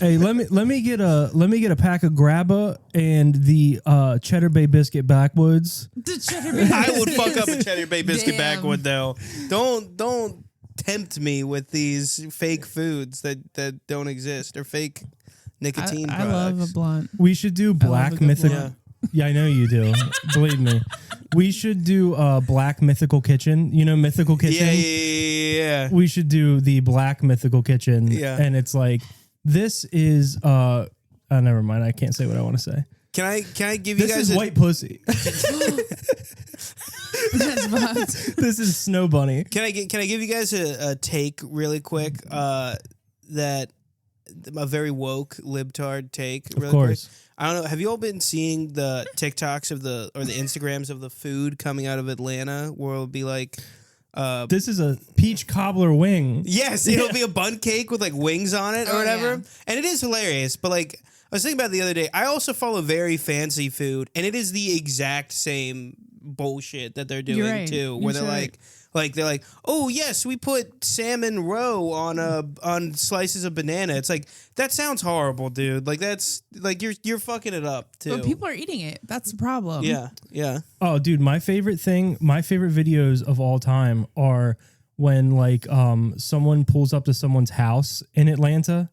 Hey, let me get a pack of Grabba and the Cheddar Bay biscuit backwoods. The Cheddar Bay. I would fuck up a Cheddar Bay biscuit Damn. backwood though. Don't tempt me with these fake foods that don't exist or fake nicotine I products. love a blunt. We should do black good mythical. blunt. Yeah, I know you do. Believe me. We should do Black Mythical Kitchen. You know Mythical Kitchen? Yeah. We should do the Black Mythical Kitchen. Yeah. And it's like, this is oh, never mind. I can't say what I want to say. Can I give you This guys is white pussy. That's bots. This is Snow Bunny. Can I give you guys a take really quick? That a very woke libtard take. Really Of course. Quick. I don't know. Have you all been seeing the TikToks of the Instagrams of the food coming out of Atlanta, where it'll be like, This is a peach cobbler wing. yes, it'll be a bun cake with like wings on it or Oh, whatever, yeah. and it is hilarious. But like, I was thinking about it the other day. I also follow very fancy food, and it is the exact same bullshit that they're doing right. too, where You're they're right. like they're like, oh yes, we put salmon roe on slices of banana. It's like, that sounds horrible, dude. Like, that's like you're fucking it up too. But people are eating it. That's the problem. yeah. Oh, dude, my favorite videos of all time are when like someone pulls up to someone's house in Atlanta,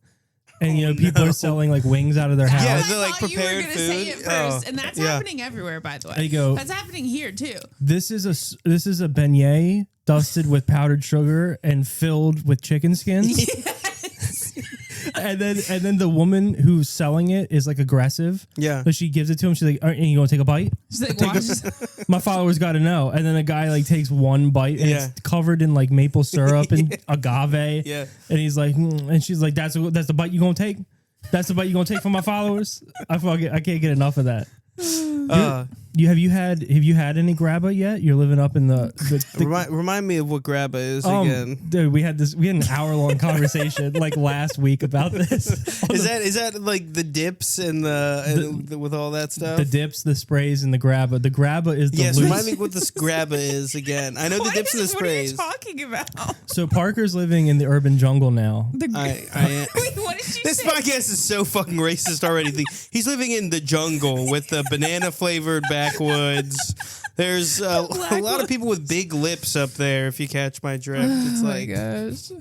and people are selling like wings out of their house. Yeah, I they're like thought you were prepared gonna say food. it first, Oh, and that's yeah. happening everywhere. By the way, They go- that's happening here too. This is a beignet dusted with powdered sugar and filled with chicken skins. And then the woman who's selling it is like aggressive. Yeah. So she gives it to him. She's like, "Are you gonna take a bite?" She's like, watch. My followers got to know. And then a guy like takes one bite and Yeah. it's covered in like maple syrup and agave. Yeah. And he's like, and she's like, that's the bite you gonna take? That's the bite you gonna take from my followers? I can't get enough of that. Have you had any Grabba yet? You're living up in the Remind me of what Grabba is again. dude. We had an hour-long conversation like last week about this. Is that like the dips and the with all that stuff? The dips, the sprays, and the Grabba. The Grabba is the Yes, loose. remind me what this Grabba is again. I know the dips and the What are you sprays. talking about? So Parker's living in the urban jungle now. I am. Wait, what did you This say? podcast is so fucking racist already. He's living in the jungle with the banana flavored backwoods. There's a lot of people with big lips up there. If you catch my drift, it's Oh my like gosh.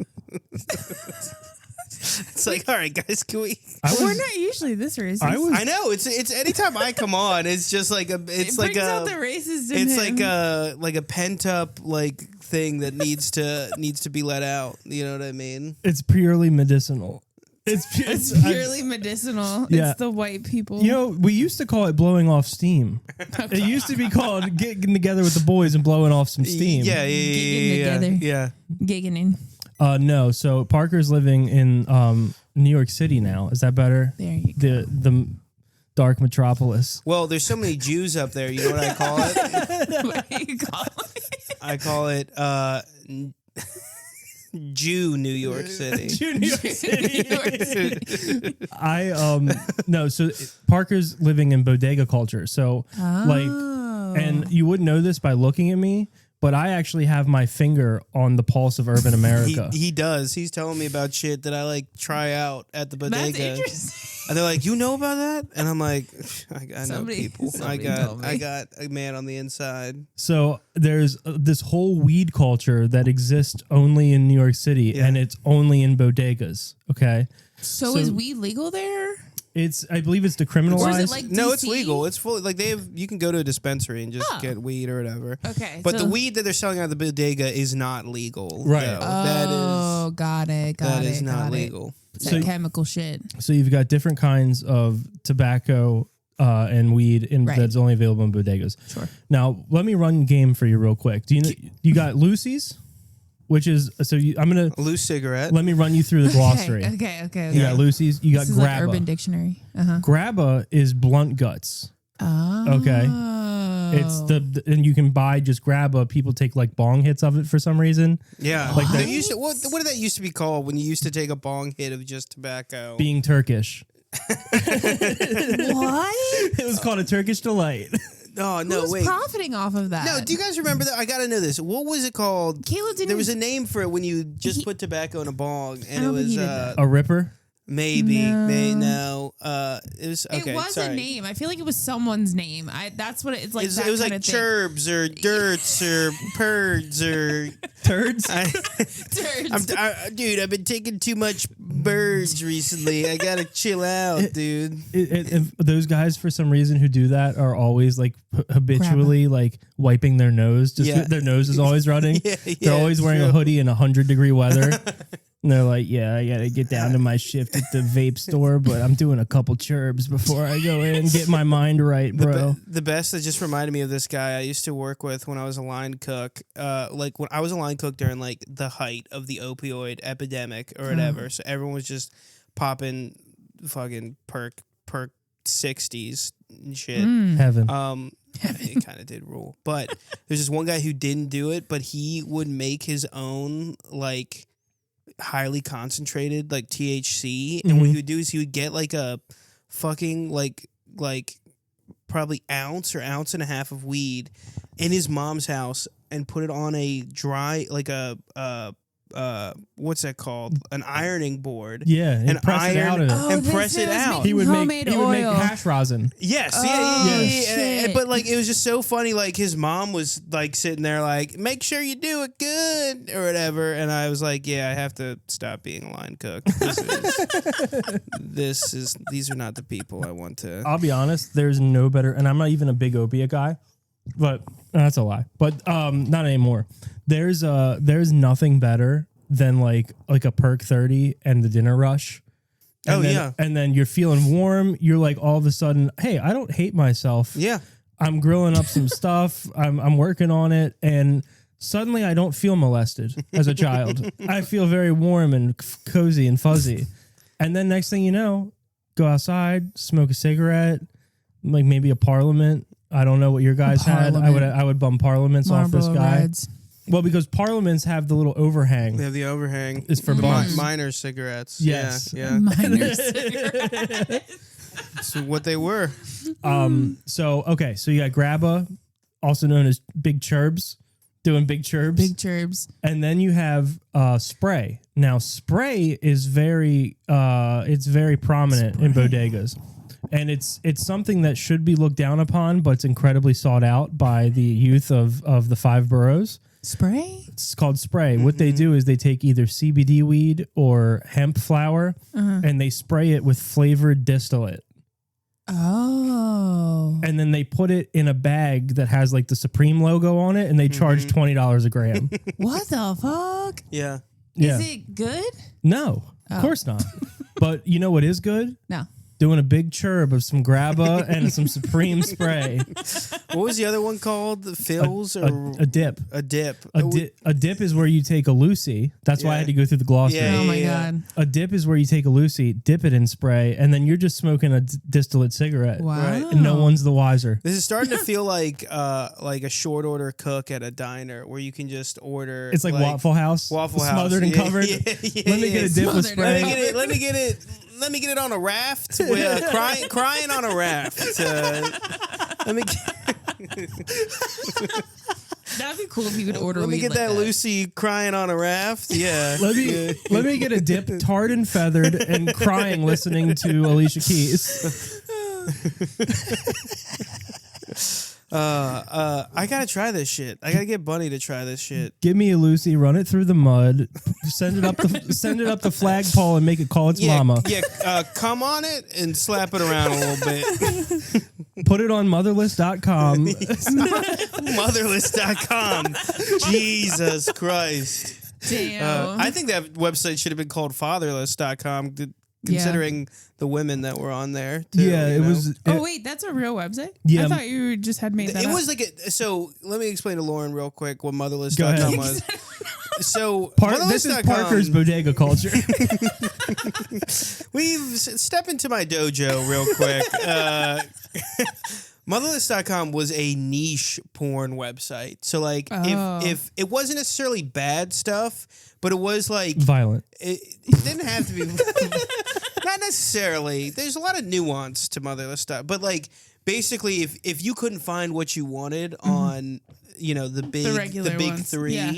it's like, all right, guys, can we? We're not usually this racist. I know it's anytime I come on, it's just like it brings out the racist in it's him. like a pent up like thing that needs to be let out. You know what I mean? It's purely medicinal. It's purely medicinal. Yeah. It's the white people. we used to call it blowing off steam. It used to be called getting together with the boys and blowing off some steam. Yeah. Gigging. No. So Parker's living in New York City now. Is that better? There you go. The dark metropolis. Well, there's so many Jews up there. You know what I call it? What do you call it? I call it Jew New York City. New York City. New York City. No. So Parker's living in bodega culture. So Oh. and you wouldn't know this by looking at me, but I actually have my finger on the pulse of urban America. He does. He's telling me about shit that I like try out at the bodega. That's interesting. And they're like, you know about that? And I'm like, I know Somebody- people. somebody told me. I got a man on the inside. So there's this whole weed culture that exists only in New York City, Yeah. and it's only in bodegas. Okay, So is weed legal there? I believe it's decriminalized. Or is it like No, DC? it's legal. It's fully like you can go to a dispensary and just Oh. get weed or whatever. Okay, But so- the weed that they're selling out of the bodega is not legal. Right. though. Oh, got it. that is not legal. It's So- that chemical shit. So you've got different kinds of tobacco and weed Right. that's only available in bodegas. Sure. Now let me run game for you real quick. Do you got Lucy's, which is I'm gonna A loose cigarette. let me run you through the glossary. Okay. You got Lucy's. You got This is like Grabba. Urban Dictionary. Uh-huh. Grabba is blunt guts. Oh. Okay. It's and you can buy just Grabba. People take like bong hits of it for some reason. Yeah, Like There that- used to, what did that used to be called when you used to take a bong hit of just tobacco? Being Turkish. What? It was called a Turkish delight. Oh no, Who's wait. profiting off of that? No, do you guys remember that? I gotta know this. What was it called? Caleb didn't. There was a name for it when you just He- put tobacco in a bong, I and it don't think was he did that. A ripper. Maybe. No. It was okay. It was sorry. a name. I feel like it was someone's name. That's what it's like. It was like Churbs or Dirts or Purds or Turds. Turds. Dude, I've been taking too much birds recently. I gotta chill out, dude. Those guys, for some reason, who do that are always like habitually like wiping their nose. Their nose is always running. They're always wearing a hoodie in 100-degree weather. And they're like, yeah, I gotta get down to my shift at the vape store, but I'm doing a couple churbs before I go in and get my mind right, bro. The best that just reminded me of this guy I used to work with when I was a line cook. Like when I was a line cook during like the height of the opioid epidemic or whatever. So everyone was just popping fucking perk 60s and shit. Heaven. It kind of did rule. But there's this one guy who didn't do it, but he would make his own like highly concentrated like THC, and what he would do is he would get like a fucking like probably ounce or ounce and a half of weed in his mom's house and put it on a dry like a what's that called, an ironing board, and press it out of it. and press it out. He would homemade make oil. hash rosin. Yes, Shit. but like it was just so funny. Like his mom was like sitting there, like, make sure you do it good or whatever. And I was like, yeah, I have to stop being a line cook. These are not the people I want to. I'll be honest, there's no better, and I'm not even a big opiate guy, but that's a lie. But not anymore. There's nothing better than like a perk 30 and the dinner rush. And and then you're feeling warm. You're like all of a sudden, hey, I don't hate myself. Yeah, I'm grilling up some stuff. I'm working on it, and suddenly I don't feel molested as a child. I feel very warm and cozy and fuzzy. And then next thing you know, go outside, smoke a cigarette, like maybe a Parliament. I don't know what your guys had. I would bum Parliaments off this guy. Reds. Well, because Parliaments have the little overhang. they have the overhang. It's for bums. Minor cigarettes. Yes. Yeah. Minor cigarettes. That's what they were. So you got Grabba, also known as Big Churbs, doing Big Churbs. Big Churbs. And then you have Spray. Now, Spray is very prominent in bodegas. And it's something that should be looked down upon, but it's incredibly sought out by the youth of the 5 boroughs. Spray? It's called Spray. What they do is they take either CBD weed or hemp flower, and they spray it with flavored distillate. Oh. And then they put it in a bag that has like the Supreme logo on it, and they charge $20 a gram. What the fuck? Yeah. Yeah. Is it good? No, of course not. But you know what is good? No. Doing a big churb of some Grabba and some Supreme Spray. What was the other one called? The Phils or A dip. a dip? A dip is where you take a Lucy. That's why I had to go through the glossary. Yeah, Oh my God. A dip is where you take a Lucy, dip it in spray, and then you're just smoking a distillate cigarette. Wow. Right. And no one's the wiser. This is starting to feel like a short order cook at a diner where you can just order. It's like Waffle House. Waffle House. Smothered and Yeah, covered. yeah, Let me get a dip with Smothered spray. and Let me get it on a raft. With, crying on a raft. Let me That'd be cool if you could order let me weed get like that Lucy crying on a raft. Yeah. Let me get a dip, tarred and feathered, and crying listening to Alicia Keys. I gotta try this shit. I gotta get Bunny to try this shit. Give me a Lucy, run it through the mud, send it up the flagpole, and make it call its mama. Yeah, come on it and slap it around a little bit. Put it on motherless.com. Motherless.com. Jesus Christ. Damn. I think that website should have been called fatherless.com, considering the women that were on there. Too, Yeah, it was. oh wait, that's a real website? Yeah. I thought you just had made that It up. was like so let me explain to Lauren real quick what Go motherless.com ahead. was. So This is motherless.com, Parker's bodega culture. step into my dojo real quick. Motherless.com was a niche porn website. So like if it wasn't necessarily bad stuff, but it was like Violent. it didn't have to be not necessarily. There's a lot of nuance to Motherless stuff, but like basically if you couldn't find what you wanted on the big regular big ones. 3, Yeah.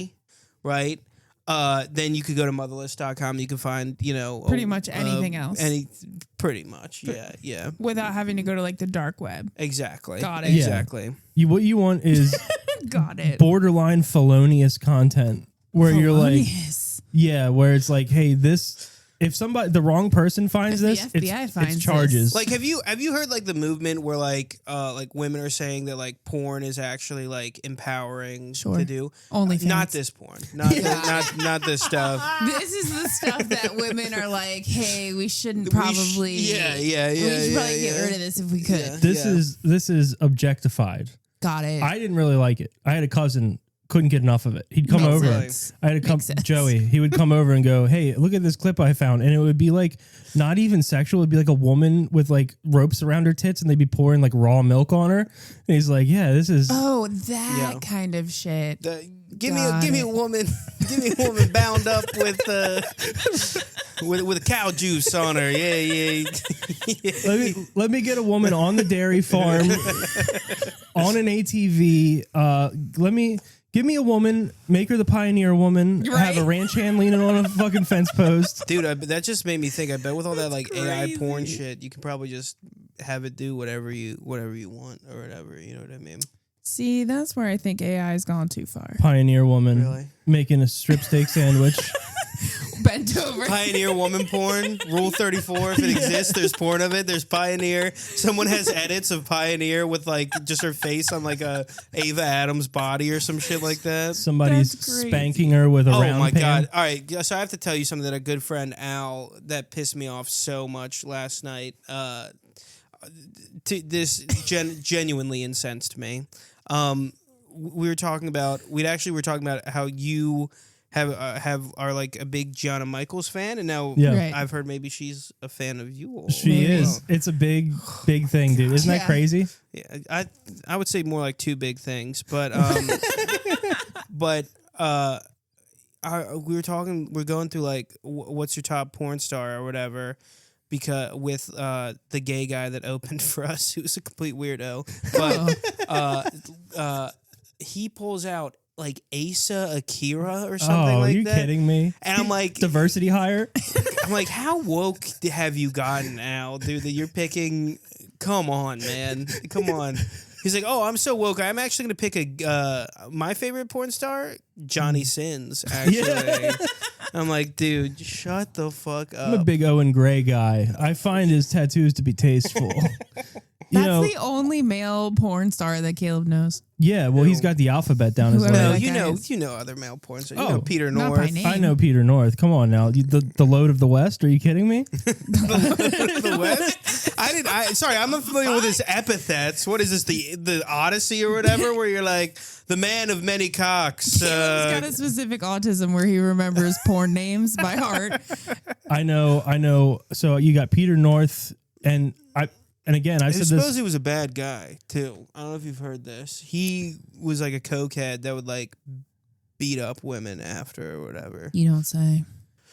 right? then you could go to motherless.com. You can find, Pretty much anything else. Pretty much. Yeah. Without having to go to like the dark web. Exactly. Got it. Yeah. Exactly. What you want is Got it. borderline felonious content where you're like, Felonious. yeah, where it's like, hey, this. If the wrong person finds If this, the FBI finds it's charges. this. Like, have you heard like the movement where like women are saying that like porn is actually like empowering Sure. to do? OnlyFans. Not this porn. Not this stuff. This is the stuff that women are like, hey, we shouldn't probably. We should probably get rid of this if we could. Yeah. This is objectified. Got it. I didn't really like it. I had a cousin, couldn't get enough of it. He'd come Makes over. sense. I had a Makes sense. Joey. He would come over and go, "Hey, look at this clip I found," and it would be like not even sexual. It'd be like a woman with like ropes around her tits, and they'd be pouring like raw milk on her. And he's like, "Yeah, this is." Oh, that Yeah. kind of shit. Give me a woman bound up with cow juice on her. Yeah. Let me get a woman on the dairy farm on an ATV. Give me a woman, make her the pioneer woman, have a ranch hand leaning on a fucking fence post. Dude, that just made me think. I bet with all that like AI crazy. porn shit, you can probably just have it do whatever you want or whatever. You know what I mean? See, that's where I think AI has gone too far. Pioneer woman Really? making a strip steak sandwich. Bent over. Pioneer woman porn, Rule 34. If it exists, there's porn of it. There's Pioneer. Someone has edits of Pioneer with like just her face on like a Ava Adams body or some shit like that. Somebody's That's crazy. spanking her with a Oh round my pan. god! All right, so I have to tell you something that a good friend Al that pissed me off so much last night. This genuinely incensed me. We were talking about how you are like a big Gianna Michaels fan, and now Yeah. Right. I've heard maybe she's a fan of you all. She Maybe. is. It's a big thing, dude. Isn't that Yeah. crazy? Yeah, I would say more like two big things, but we're going through like what's your top porn star or whatever. Because with the gay guy that opened for us, who was a complete weirdo, but he pulls out like Asa Akira or something Oh, are like you that. kidding me? And I'm like, Diversity hire? how woke have you gotten, Al, dude? That you're picking? Come on, man, come on. He's like, oh, I'm so woke. I'm actually gonna pick my favorite porn star, Johnny Sins. Actually, I'm like, dude, shut the fuck up. I'm a big Owen Gray guy. I find his tattoos to be tasteful. That's the only male porn star that Caleb knows. Yeah, well, he's got the alphabet down his Whoever leg. that guy is. you know other male porn stars. You Oh, know Peter not by North. name. I know Peter North. Come on now. The load of the West? Are you kidding me? The West. Sorry, I'm unfamiliar with his epithets. What is this? The Odyssey or whatever, where you're like the man of many cocks. Caleb's got a specific autism where he remembers porn names by heart. I know. So you got Peter North, and again, I I said suppose this. he was a bad guy too. I don't know if you've heard this. He was like a cokehead that would like beat up women after or whatever. You don't say.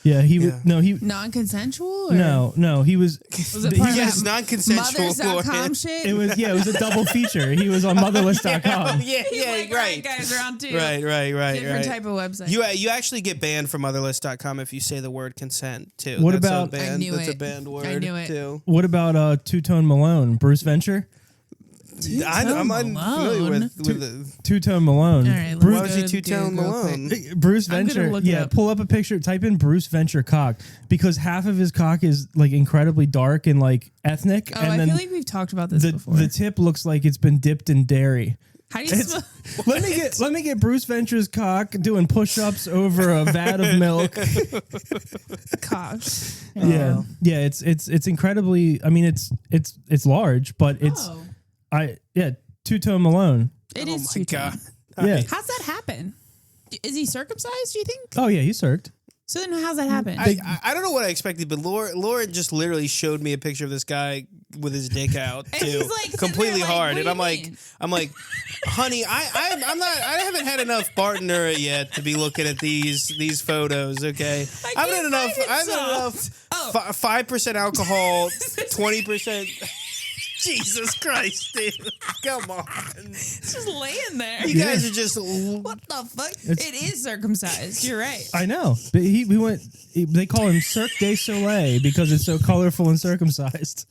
Yeah, he Yeah. was. No, he. Non-consensual? Or No, he was. Was it part of Yes, that non-consensual. Mothers.com shit? It was a double feature. He was on motherless.com. Yeah, He's like, right. guys, round two. Right. Different type of website. You actually get banned from motherless.com if you say the word consent too. What That's about- a banned, I knew that's a it. banned word I knew it. too. What about Two-Tone Malone? Bruce Venture? I'm unfamiliar with the Two-Tone Malone. All right, Bruce, why was he Two-Tone Malone? Bruce I'm gonna Venture. look it Yeah, up. pull up a picture. Type in Bruce Venture cock because half of his cock is like incredibly dark and like ethnic, Oh, and I then feel like we've talked about this the before. the tip looks like it's been dipped in dairy. How do you spell Let me get Bruce Venture's cock doing push-ups over a vat of milk. cock? Yeah, it's incredibly. I mean, it's large, but it's Oh. Two-Tone Malone. It Oh is my two-tone. god. Yeah. How's that happen? Is he circumcised, do you think? Oh yeah, he's circed. So then how's that happen? I don't know what I expected, but Laura just literally showed me a picture of this guy with his dick out And too, he's, like, sitting completely there like, hard, what and do I'm you like, mean? honey, I haven't had enough Bartonura yet to be looking at these photos. Okay, I I've had can't enough. find it, I've had so- enough. Oh. 5% alcohol, 20%. Jesus Christ, dude. Come on. It's just laying there. You guys are just... What the fuck? It is circumcised. You're right. I know. But they call him Cirque du Soleil because it's so colorful and circumcised.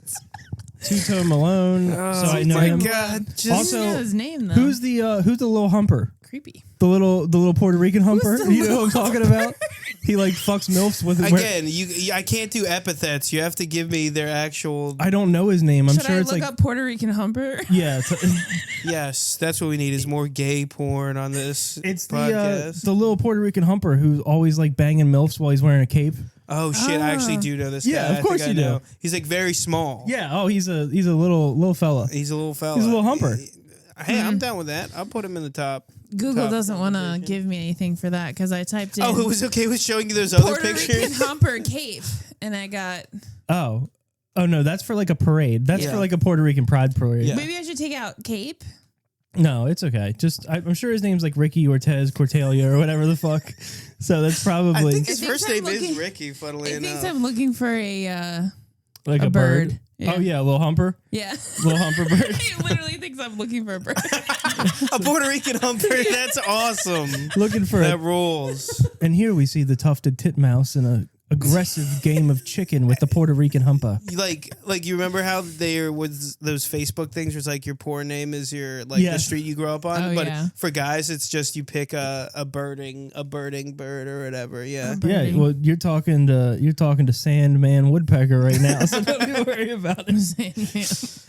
Two-Tone Malone. So I know him. God. Also, I know his name, though. who's the little humper? Creepy. The little Puerto Rican humper. the You know what I'm talking about? He like fucks MILFs with Again, I can't do epithets. You have to give me their actual... I don't know his name. I'm Should sure I it's look like up Puerto Rican humper? yeah. Yes, that's what we need is more gay porn on this It's podcast. the little Puerto Rican humper who's always like banging MILFs while he's wearing a cape. Oh shit! I actually do know this Yeah, guy. of course I think you I know. do. He's like very small. Yeah. Oh, he's a little fella. He's a little fella. He's a little humper. Hey, I'm down with that. I'll put him in the top. Google top doesn't want to conversation. give me anything for that because I typed in Oh, it was okay with showing you those other Puerto Rican pictures. humper cape, and I got... Oh no, that's for like a parade. That's Yeah. for like a Puerto Rican pride parade. Yeah. Maybe I should take out cape. No, it's okay. Just I'm sure his name's like Ricky Ortez Cortalia or whatever the fuck. So that's I probably think his I think first I'm name is looking- Ricky. Funnily I think enough. I'm looking for a like a a bird. Yeah. Oh yeah, a little humper, yeah. little humper bird. He literally thinks I'm looking for a bird. A Puerto Rican humper. That's awesome. Looking for That it. rules. And here we see the tufted titmouse in a aggressive game of chicken with the Puerto Rican humper. Like you remember how there was those Facebook things where it's like your porn name is your the Yes. street you grew up on, Oh, but yeah. for guys it's just you pick a birding bird or whatever. Yeah. Yeah, Birding. well, you're talking to Sandman Woodpecker right now, so don't worry about it.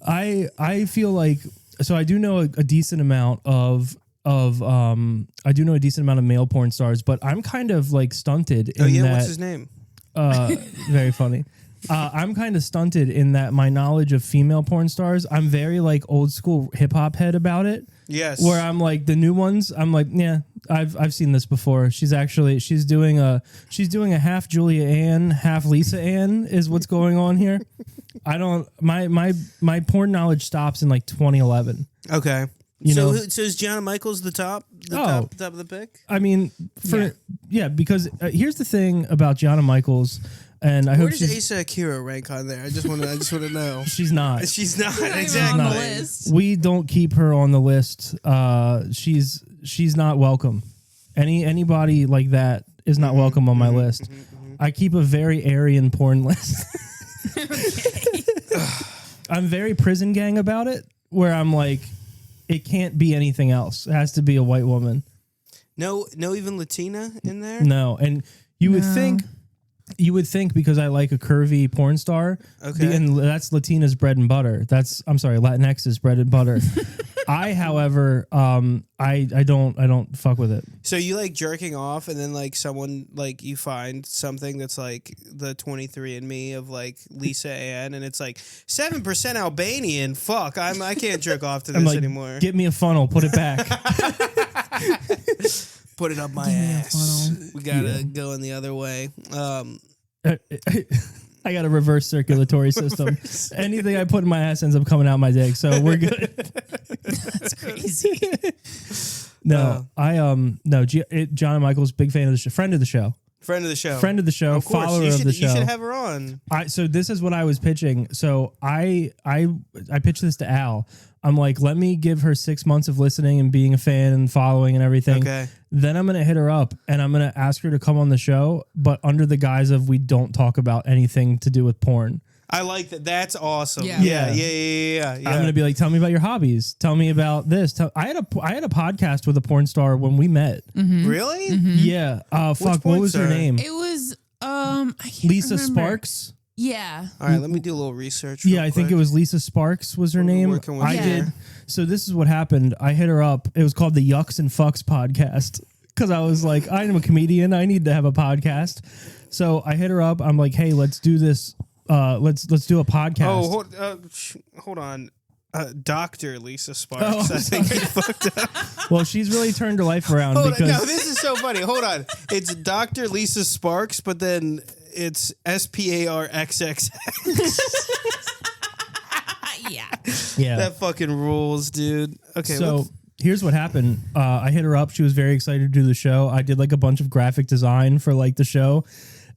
I feel like so I do know a decent amount of I do know a decent amount of male porn stars, but I'm kind of like stunted in Oh yeah, that. what's his name? Very funny. I'm kind of stunted in that my knowledge of female porn stars. I'm very like old school hip hop head about it. Yes. Where I'm like the new ones, I'm like, yeah, I've seen this before. She's doing a half Julia Ann, half Lisa Ann is what's going on here. I don't my porn knowledge stops in like 2011. Okay. You know- So is Gianna Michaels the top? Oh. Top of the pick? I mean, because here's the thing about Gianna Michaels, and I Where hope does she's, Asa Akira rank on there? I just want to know. she's not. She's not Not even exactly. on the not. list. We don't keep her on the list. She's not welcome. Anybody like that is not welcome on my list. I keep a very Aryan porn list. I'm very prison gang about it, where I'm like, it can't be anything else. It has to be a white woman. No, even Latina in there. No, and you would think because I like a curvy porn star, Okay. and that's Latina's bread and butter. Latinx's bread and butter. I, however, I don't fuck with it. So you like jerking off, and then like someone like you find something that's like the 23andMe of like Lisa Ann, and it's like 7% Albanian. Fuck, I can't jerk off to this I'm like, anymore. get me a funnel, put it back. Put it up my me a ass. funnel. We gotta go in the other way. I got a reverse circulatory system. Anything I put in my ass ends up coming out my dick, so we're good. That's crazy. No, John Michaels, big fan of the show, friend of the show, Friend of the show. Of course. follower You of should, the show. You should have her on. So this is what I was pitching. So I pitched this to Al. I'm like, let me give her 6 months of listening and being a fan and following and everything. Okay. Then I'm gonna hit her up and I'm gonna ask her to come on the show, but under the guise of we don't talk about anything to do with porn. I like that. That's awesome. Yeah. Yeah. I'm gonna be like, tell me about your hobbies. Tell me about this. I had a podcast with a porn star when we met. Really? Yeah. Fuck. What porn was her star? name? It was I can't Lisa remember. Sparks. Yeah. All right, let me do a little research. Yeah, real I think quick. it was Lisa Sparks was her name. working with I her. did. So this is what happened. I hit her up. It was called the Yucks and Fucks podcast because I was like, I'm a comedian. I need to have a podcast. So I hit her up. I'm like, hey, let's do this. Let's do a podcast. Oh, hold on. Dr. Lisa Sparks. Oh, I think you fucked up. Well, she's really turned her life around Hold on. because No, this is so funny. Hold on. It's Dr. Lisa Sparks, but then it's SPARXX. Yeah. yeah. That fucking rules, dude. Okay. So here's what happened. I hit her up. She was very excited to do the show. I did like a bunch of graphic design for like the show.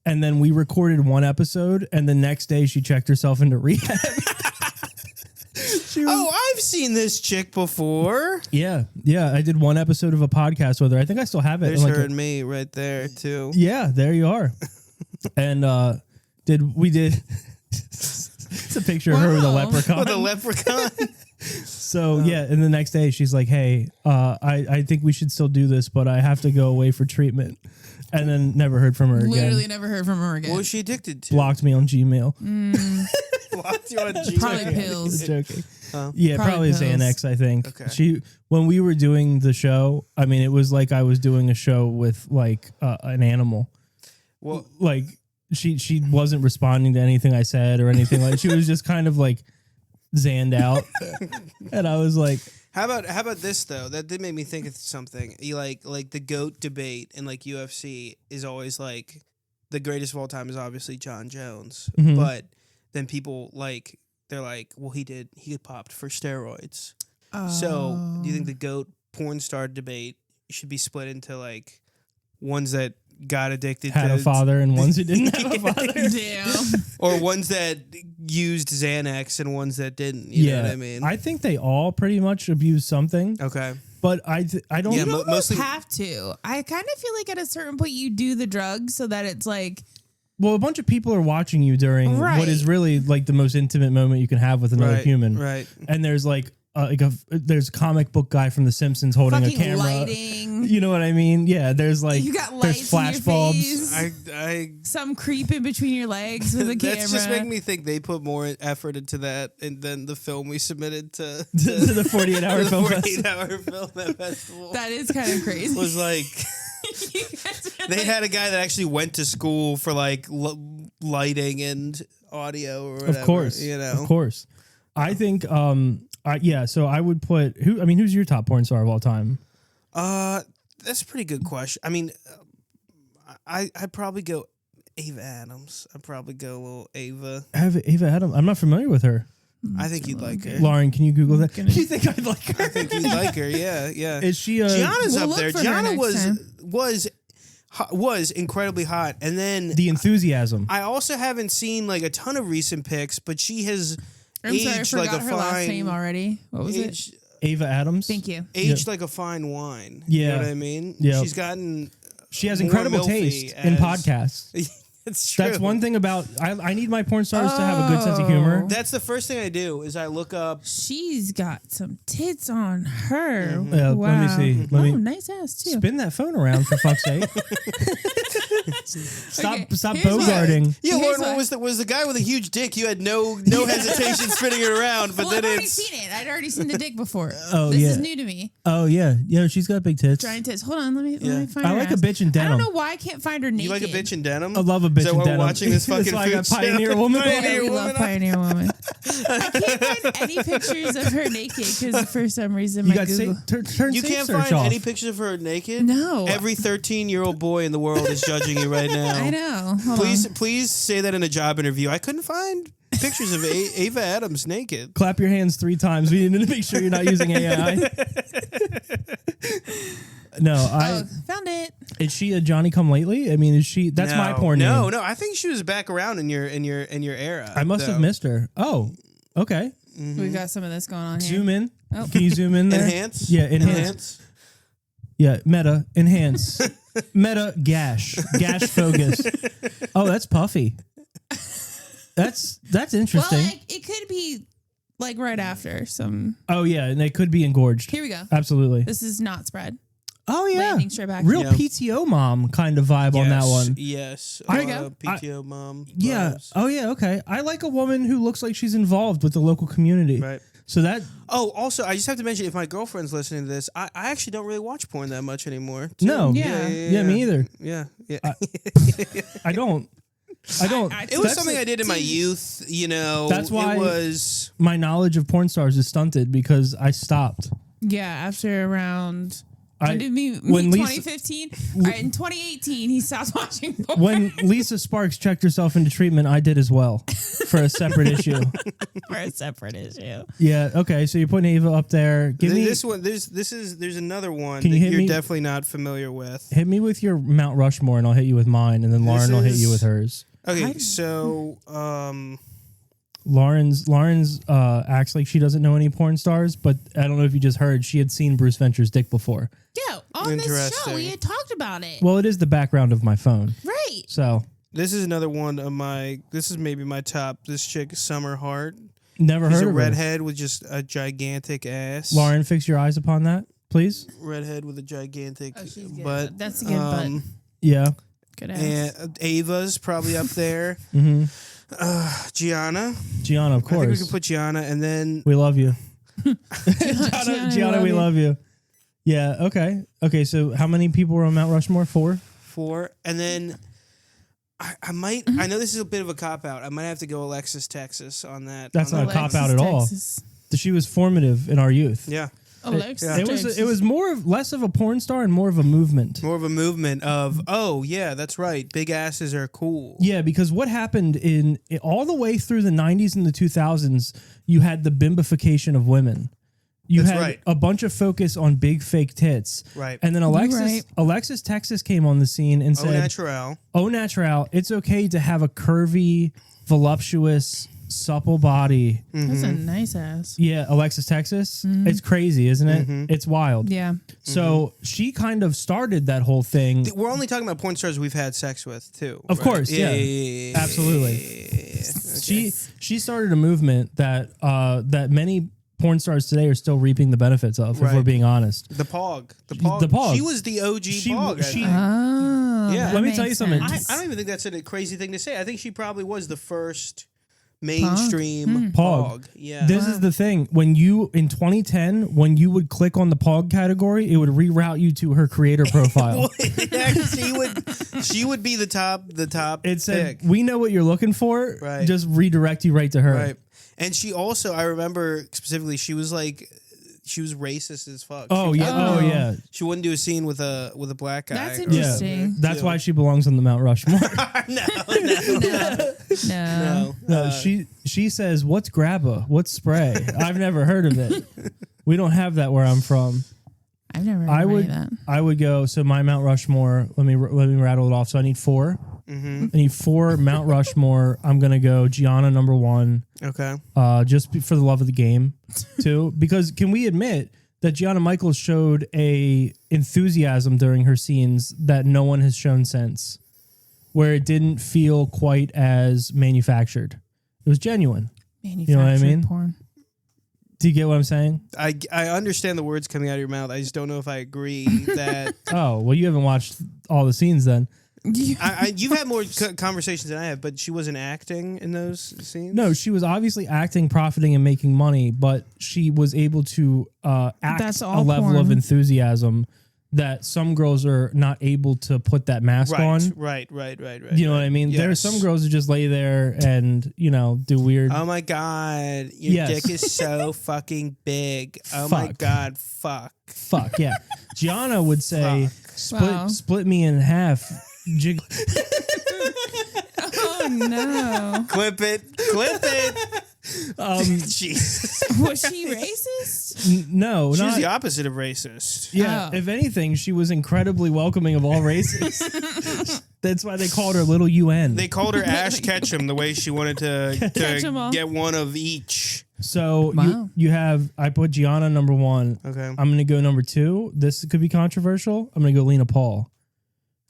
And then we recorded one episode. And the next day she checked herself into rehab. I've seen this chick before. Yeah. I did one episode of a podcast with her. I think I still have it. There's her and me right there too. Yeah, there you are. And it's a picture of her with a leprechaun. With a leprechaun. So yeah, and the next day she's like, "Hey, I think we should still do this, but I have to go away for treatment." And then never heard from her again. Literally never heard from her again. What was she addicted to? Blocked me on Gmail. Blocked you on Gmail. Probably pills. Joking. Oh. Yeah, probably pills. Xanax, I think. Okay. When we were doing the show, I mean, it was like I was doing a show with like an animal. Well, Like she wasn't responding to anything I said or anything. Like she was just kind of like zanned out. And I was like, how about this though? That did make me think of something. You like the GOAT debate in like UFC is always like the greatest of all time is obviously John Jones, Mhm. but then people like they're like, well, he popped for steroids. So do you think the GOAT porn star debate should be split into like ones that got addicted had to a father and ones who didn't have a father? Damn. or ones that used Xanax and ones that didn't? You know what I mean? I think they all pretty much abuse something, okay. but I don't. Yeah, You almost mostly- have to. I kind of feel like at a certain point you do the drugs so that it's like Well, a bunch of people are watching you during Right. what is really like the most intimate moment you can have with another human. Right. And there's like there's a comic book guy from The Simpsons holding a fucking camera. lighting. You know what I mean? Yeah. There's like You got there's lights flash in your bulbs. face. I Some creep in between your legs with a camera. That's just making me think they put more effort into that and then the film we submitted to to the 48-hour the film 48-hour film festival. That is kind of crazy. Was like You guys are they like- had a guy that actually went to school for like lighting and audio or whatever. Of course. you know. Of course. I think so I would put who's your top porn star of all time? That's a pretty good question. I mean, I'd probably go Ava Adams. I'd probably go a little Ava. Ava Adams. I'm not familiar with her. I think you'd like her. Lauren, can you Google that? You think I'd like her? I think you'd like her. Yeah, yeah. Is she Gianna's We'll up look there. for her Gianna next was incredibly hot, and then the enthusiasm? I also haven't seen like a ton of recent pics, but she has I'm sorry, I aged forgot like a her last fine name already. What was it? aged, Ava Adams. Thank you. aged like a fine wine. Yeah. You know what I mean? Yeah. She's gotten. She has more incredible milfy taste in as- podcasts. That's true. That's one thing about I need my porn stars to have a good sense of humor. That's the first thing I do is I look up. She's got some tits on her. Mm-hmm. Yeah, Wow. let me see. Let me nice ass too. spin that phone around for fuck's sake. Stop Okay, stop here's what- bogarting. Yeah, Here's Lauren, what- was the guy with a huge dick? You had no hesitation spinning it around, but Well, then I'd already it's seen it. I'd already seen the dick before. Oh, this yeah. is new to me. Oh yeah. she's got big tits. Giant tits. Hold on, let me find I her like a ass. bitch in I denim. don't know why I can't find her naked. you like a bitch in denim. I love a bitch Is that in why denim. we're watching this That's fucking why I got food Pioneer channel? Woman. Yeah, Pioneer we love Woman. Pioneer Woman. I can't find any pictures of her naked because for some reason You my got Google. turn You safe can't search find off. any pictures of her naked. No. Every 13-year-old boy in the world is judging you right now. I know. Hold Please say that in a job interview. I couldn't find pictures of Ava Adams naked. Clap your hands 3 times. We need to make sure you're not using AI. No, on. Found it. is she a Johnny Come Lately? I mean, is she? That's my porn name. No. I think she was back around in your era. I must have though. missed her. Oh, okay. We've got some of this going on here. Zoom in. Oh. Can you zoom in there? Enhance. Yeah, enhance. Yeah, meta, enhance. Meta, gash focus. Oh, that's puffy. That's Well, interesting. it could be like right after some. Oh yeah, and they could be engorged. Here we go. Absolutely. This is not spread. Oh yeah, Landing straight back. real Yeah. PTO mom kind of vibe on that one. Yes. There A you lot go. of PTO mom. Yeah. vibes. Oh yeah. Okay. I like a woman who looks like she's involved with the local community. Right. So that Oh, also, I just have to mention, if my girlfriend's listening to this, I actually don't really watch porn that much anymore. too. no. Yeah. Yeah. Me either. Yeah. I don't. It was That's something I did in my youth, you know. That's why- it was. My knowledge of porn stars is stunted because I stopped. Yeah, after around. I- When did we when meet? Lisa- 2015. All right, in 2018, he stopped watching porn. When Lisa Sparks checked herself into treatment, I did as well for a separate issue. for a separate issue. Yeah. Okay. So you're putting Ava up there. Give me This one. There's another one Can that you hit you're me? definitely not familiar with. hit me with your Mount Rushmore, and I'll hit you with mine, and then Lauren will hit you with hers. Okay, I- so Lauren's acts like she doesn't know any porn stars, but I don't know if you just heard she had seen Bruce Venture's dick before. Yeah, on this show we had talked about it. Well, it is the background of my phone, right? So this is another one of my. This is maybe my top. This chick, Summer Hart. Never She's heard a of redhead with just a gigantic ass. Lauren, fix your eyes upon that, please. Redhead with a gigantic butt. That's a good butt. Yeah. Good ass. And Ava's probably up there. Gianna, of course. I think we can put Gianna, and then we love you. Gianna, we love you. Yeah. Okay. So how many people were on Mount Rushmore? Four, and then I might. I know this is a bit of a cop out. I might have to go Alexis Texas on that. That's not a cop out at all. She was formative in our youth. Yeah. It was less of a porn star and more of a movement. More of a movement of, oh yeah, that's right. Big asses are cool. Yeah, because what happened in all the way through the 90s and the 2000s, you had the bimbification of women. You had a bunch of focus on big fake tits. Right. And then Alexis Texas came on the scene and said, "Oh, natural, it's okay to have a curvy, voluptuous, supple body." That's a nice ass. Yeah, Alexis Texas. It's crazy, isn't it? It's wild. Yeah. So she kind of started that whole thing. We're only talking about porn stars we've had sex with too. Of course, yeah. Absolutely. She started a movement that that many porn stars today are still reaping the benefits of, if we're being honest. The Pog. She was the OG Pog. Yeah. Let me tell you something. I don't even think that's a crazy thing to say. I think she probably was the first mainstream Pog. Yeah. This is the thing. When you, in 2010, when you would click on the Pog category, it would reroute you to her creator profile. She would be the top It said, pick. "We know what you're looking for." Right. Just redirect you right to her. Right. And she also, I remember specifically, she was racist as fuck. Yeah. She wouldn't do a scene with a black guy. That's interesting. Yeah. That's why she belongs on the Mount Rushmore. No. She says, "What's grabba? What's spray?" I've never heard of it. We don't have that where I'm from. I've never heard of that. I would go. So my Mount Rushmore. Let me rattle it off. So I need 4. I need 4 Mount Rushmore. I'm gonna go Gianna number 1. Okay. Just for the love of the game, too. Because can we admit that Gianna Michaels showed a enthusiasm during her scenes that no one has shown since, where it didn't feel quite as manufactured. It was genuine. Manufactured you know what I mean? Porn. Do you get what I'm saying? I understand the words coming out of your mouth. I just don't know if I agree that. Oh, well, you haven't watched all the scenes then. You've had more conversations than I have, but she wasn't acting in those scenes? No, she was obviously acting, profiting, and making money, but she was able to act a level of enthusiasm that some girls are not able to put that mask on. Right. You know what I mean? Yes. There are some girls who just lay there and, do weird. Oh my God, your dick is so fucking big. Oh my God, fuck. Fuck, yeah. Gianna would say, split me in half. Oh no. Clip it. Jesus. Was she racist? No, she was the opposite of racist. Yeah, if anything, she was incredibly welcoming of all races. That's why they called her Little UN. They called her Ash Ketchum the way she wanted to get one of each. So you have, I put Gianna number 1. Okay. I'm going to go number 2. This could be controversial. I'm going to go Lena Paul.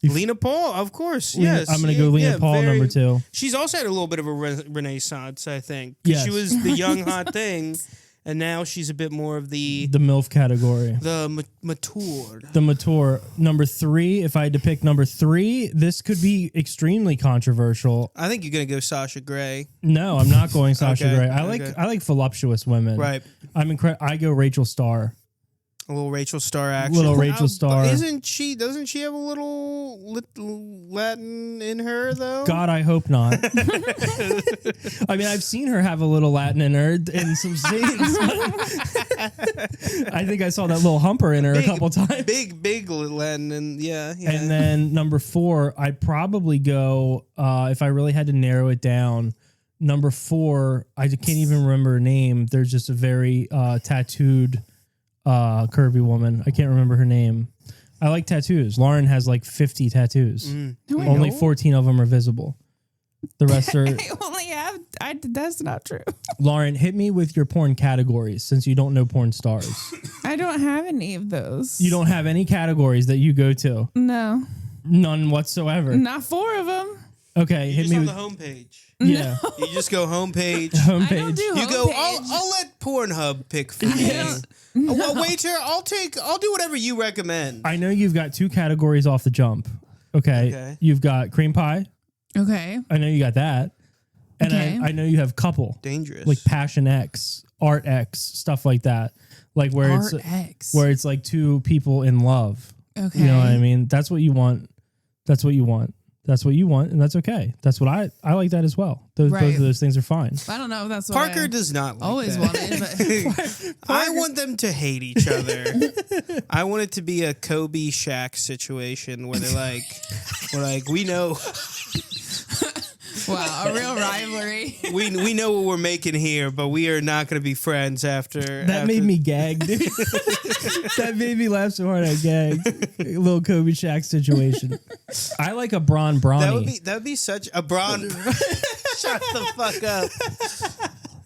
Lena Paul, of course. Yes. I'm going to go Lena Paul number 2. She's also had a little bit of a renaissance, I think. Yes. She was the young hot thing, and now she's a bit more of the MILF category. The mature. The mature. Number 3, if I had to pick number 3, this could be extremely controversial. I think you're going to go Sasha Grey. No, I'm not going Sasha Okay, Grey. I like voluptuous women. Right. I go Rachel Starr. A little Rachel Starr action. Doesn't she have a little Latin in her, though? God, I hope not. I mean, I've seen her have a little Latin in her in some scenes. I think I saw that little humper in her a couple times. Big Latin, and yeah. And then number 4, I'd probably go, if I really had to narrow it down, number 4, I can't even remember her name. There's just a very tattooed curvy woman. I can't remember her name. I like tattoos. Lauren has like 50 tattoos. Only 14 of them are visible. The rest are. I only have. That's not true. Lauren, hit me with your porn categories since you don't know porn stars. I don't have any of those. You don't have any categories that you go to? No. None whatsoever. Not 4 of them. Okay, hit Just me on with the homepage. yeah. You just go homepage. I don't Homepage. do You go. homepage. I'll let Pornhub pick for me. Well, waiter, I'll do whatever you recommend. I know you've got 2 categories off the jump. Okay. You've got cream pie. Okay. I know you got that. And Okay. I know you have couple. Dangerous. Like Passion X, Art X, stuff like that. Like where Art X. where it's like 2 people in love. Okay. You know what I mean? That's what you want. That's what you want. That's what you want, and that's okay. That's what I like that as well. Both Right. of those things are fine. I don't know if that's what Parker I does not like always that. wanted, but I want them to hate each other. I want it to be a Kobe Shaq situation where they're like, we know wow, a real rivalry. we know what we're making here, but we are not going to be friends after. That made me gag, dude. That made me laugh so hard I gagged. A little Kobe Shaq situation. I like a Bron Bronny. That would be such a Bron. Shut the fuck up.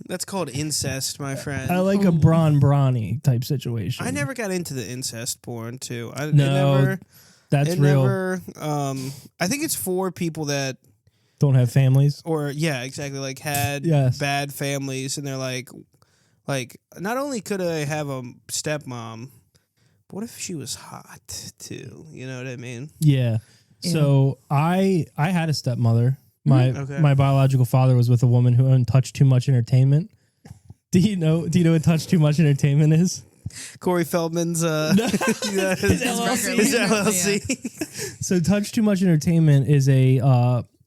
That's called incest, my friend. I like a Bron Bronny type situation. I never got into the incest porn too. That's real. I think it's for people that Don't have families. or yeah, exactly, like had Yes. bad families, and they're like not only could I have a stepmom, but what if she was hot too? You know what I mean? Yeah. So I had a stepmother. Okay. My biological father was with a woman who owned Touch Too Much Entertainment. Do you know what Touch Too Much Entertainment is? Corey Feldman's his LLC. His LLC. So Touch Too Much Entertainment is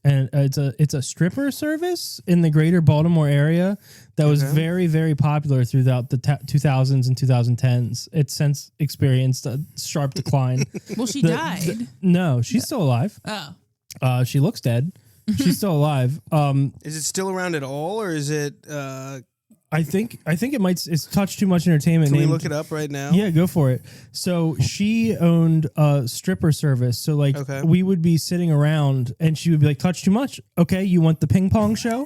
it's a stripper service in the greater Baltimore area that was very, very popular throughout the 2000s and 2010s. It's since experienced a sharp decline. Well, she died. No, she's still alive. Oh. She looks dead. She's still alive. Is it still around at all, or is it? I think it might. It's Touch Too Much Entertainment. Can we look it up right now? Yeah, go for it. So she owned a stripper service. So like we would be sitting around and she would be like, "Touch Too Much? Okay, you want the ping pong show?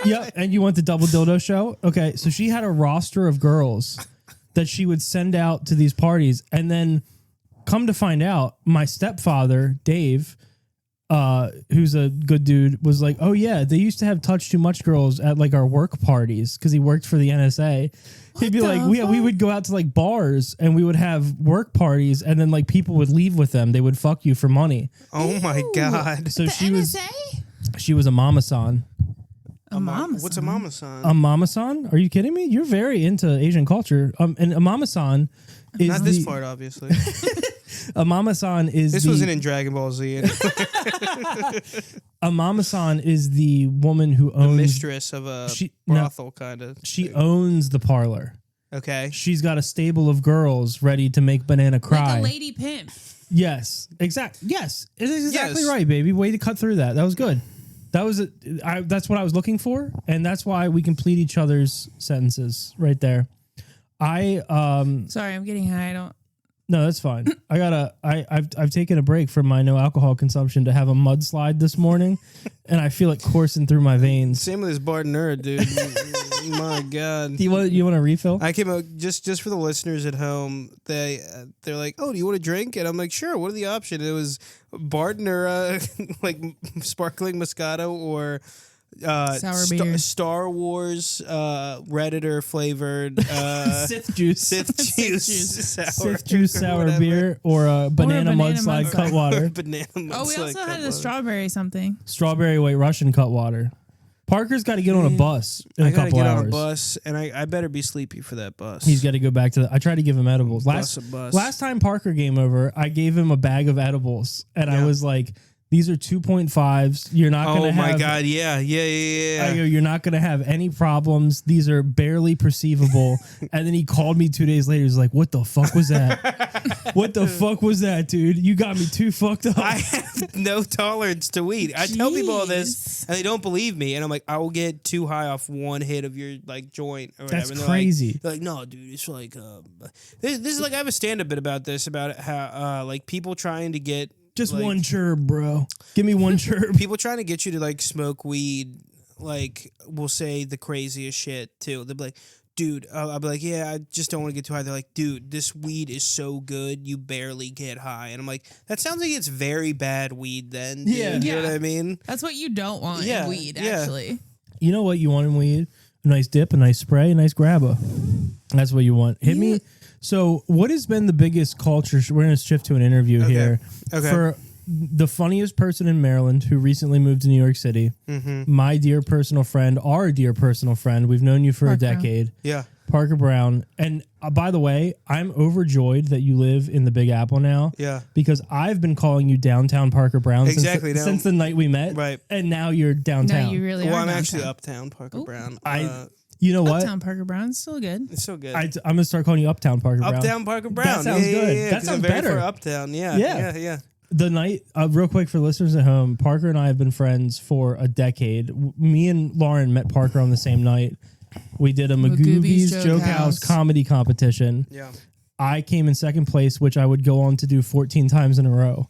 Yeah, and you want the double dildo show? Okay." So she had a roster of girls that she would send out to these parties, and then come to find out, my stepfather Dave, who's a good dude, was like, "Oh yeah, they used to have Touch Too Much girls at like our work parties because he worked for the NSA." He'd be like, we would go out to like bars and we would have work parties, and then like people would leave with them. They would fuck you for money. Oh my god! So The she was a mama-san. A mama. What's a mama-san? A mama-san? Are you kidding me? You're very into Asian culture. And a mama-san is Not this part, obviously. A mama-san is This wasn't in Dragon Ball Z. A mama-san is the woman who owns Mistress of a brothel, kind of. She owns the parlor. Okay. She's got a stable of girls ready to make Banana cry. Like a lady pimp. Yes, exactly. Yes, it is exactly Yes. right, baby. Way to cut through that. That was good. That's what I was looking for, and that's why we complete each other's sentences right there. Sorry, I'm getting high. I don't. No, that's fine. I've taken a break from my no alcohol consumption to have a mudslide this morning, and I feel it coursing through my veins. Same with this Bart Nerd, dude. My God. Do you want a refill? I came out just for the listeners at home. They're like, "Oh, do you want a drink?" And I'm like, "Sure." What are the options? It was Barton or like sparkling Moscato or Sour beer. Star Wars Redditor flavored Sith juice, Sith juice, sour beer, or a banana mudslide mudslide. cut water. Banana Oh, we mudslide also cut had the water. strawberry something. Strawberry White Russian cut water. Parker's got to get on a bus in I a gotta couple get hours. on a bus, and I better be sleepy for that bus. He's got to go back to I tried to give him edibles. Bus. Last time Parker came over, I gave him a bag of edibles, and I was like, "These are 2.5s. You're not going to have." Oh my God! Yeah. I go, "You're not going to have any problems. These are barely perceivable." And then he called me 2 days later. He's like, "What the fuck was that? What the fuck was that, dude? You got me too fucked up." I have no tolerance to weed. I tell people all this, and they don't believe me. And I'm like, I will get too high off one hit of your like joint or whatever. That's And they're crazy. Like, no, dude, it's like this is like I have a stand-up bit about this, about how like people trying to get Just like, one chirp, bro. Give me one chirp. people trying to get you to like smoke weed, like will say the craziest shit too. They'll be like, dude, I'll be like, yeah, I just don't want to get too high. They're like, dude, this weed is so good, you barely get high. And I'm like, that sounds like it's very bad weed then. Dude. Yeah. You know what I mean? That's what you don't want Yeah, in weed, yeah. actually. You know what you want in weed? A nice dip, a nice spray, a nice grabber. That's what you want. Hit me. So, what has been the biggest culture? We're going to shift to an interview here. Okay. For the funniest person in Maryland who recently moved to New York City, my dear personal friend, our dear personal friend, we've known you for a decade. Yeah. Parker Brown. And by the way, I'm overjoyed that you live in the Big Apple now. Yeah. Because I've been calling you downtown Parker Brown since the night we met. Right. And now you're downtown. No, you really are. Well, I'm downtown. actually uptown Parker Brown. You know what? Uptown Parker Brown's still good. It's so good. I'm going to start calling you Uptown Parker Brown. Uptown Parker Brown. That sounds good. Yeah, That sounds I'm very better. for Uptown. Yeah. Yeah. Yeah. The night, real quick for listeners at home, Parker and I have been friends for a decade. Me and Lauren met Parker on the same night. We did a Magoobies Joke House comedy competition. Yeah. I came in second place, which I would go on to do 14 times in a row.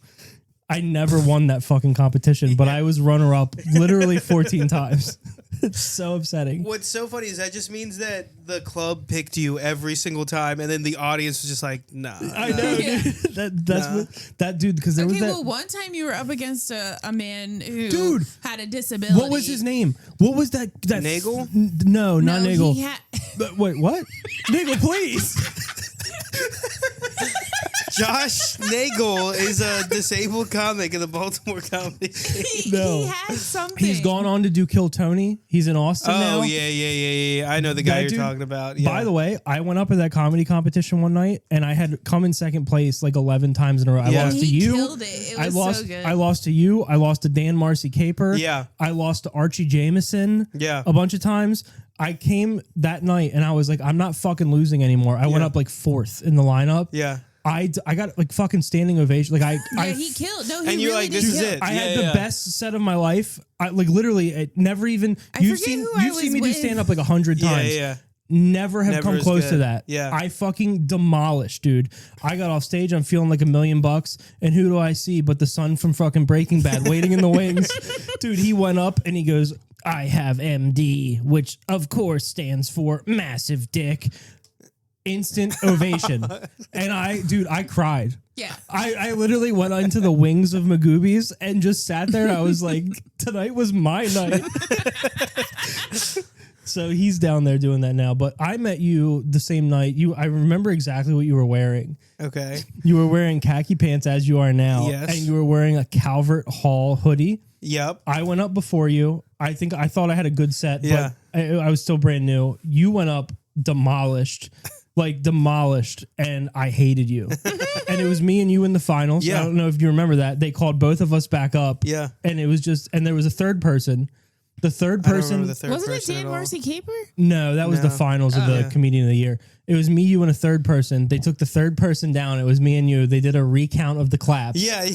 I never won that fucking competition, but I was runner up literally 14 times. It's so upsetting. What's so funny is that just means that the club picked you every single time, and then the audience was just like, nah. I know, dude. That dude, because there was that. Well, one time you were up against a man who Dude, had a disability. What was his name? What was that? Nagel? No, not Nagel. He had, But wait, what? Nagel, please. Josh Nagel is a disabled comic in the Baltimore comedy scene. No. he had something. He's gone on to do Kill Tony. He's in Austin now. Oh, yeah. I know the guy That you're dude- talking about. Yeah. By the way, I went up at that comedy competition one night, and I had come in second place like 11 times in a row. I Yeah. lost to He you. killed it. It was so good. I lost to you. I lost to Dan Marcy Caper. Yeah. I lost to Archie Jameson. Yeah. A bunch of times. I came that night, and I was like, I'm not fucking losing anymore. I went up like fourth in the lineup. Yeah. I got like fucking standing ovation. Like he killed. No, he And you're really like, did this is kill. it. I Yeah, had the yeah. best set of my life. I like literally it never even I you've forget seen who I you've seen was me do with. stand up like 100 Yeah, times. yeah. Never have Never come as close to good. that. Yeah. I fucking demolished, dude. I got off stage. I'm feeling like $1,000,000. And who do I see but the son from fucking Breaking Bad waiting in the wings? Dude, he went up and he goes, I have MD, which of course stands for massive dick. Instant ovation. And I cried. Yeah. I literally went into the wings of Magoobies and just sat there. And I was like, tonight was my night. So he's down there doing that now. But I met you the same night. I remember exactly what you were wearing. Okay. You were wearing khaki pants as you are now. Yes. And you were wearing a Calvert Hall hoodie. Yep. I went up before you. I thought I had a good set, Yeah. but I was still brand new. You went up demolished. And I hated you. And it was me and you in the finals. Yeah. I don't know if you remember that. They called both of us back up. Yeah. And it was and there was a third person. The third I don't person. remember the third Wasn't it person Dan at all. Marcy Caper? No, that was the No. finals of the Yeah. comedian of the year. It was me, you, and a third person. They took the third person down. It was me and you. They did a recount of the claps. Yeah.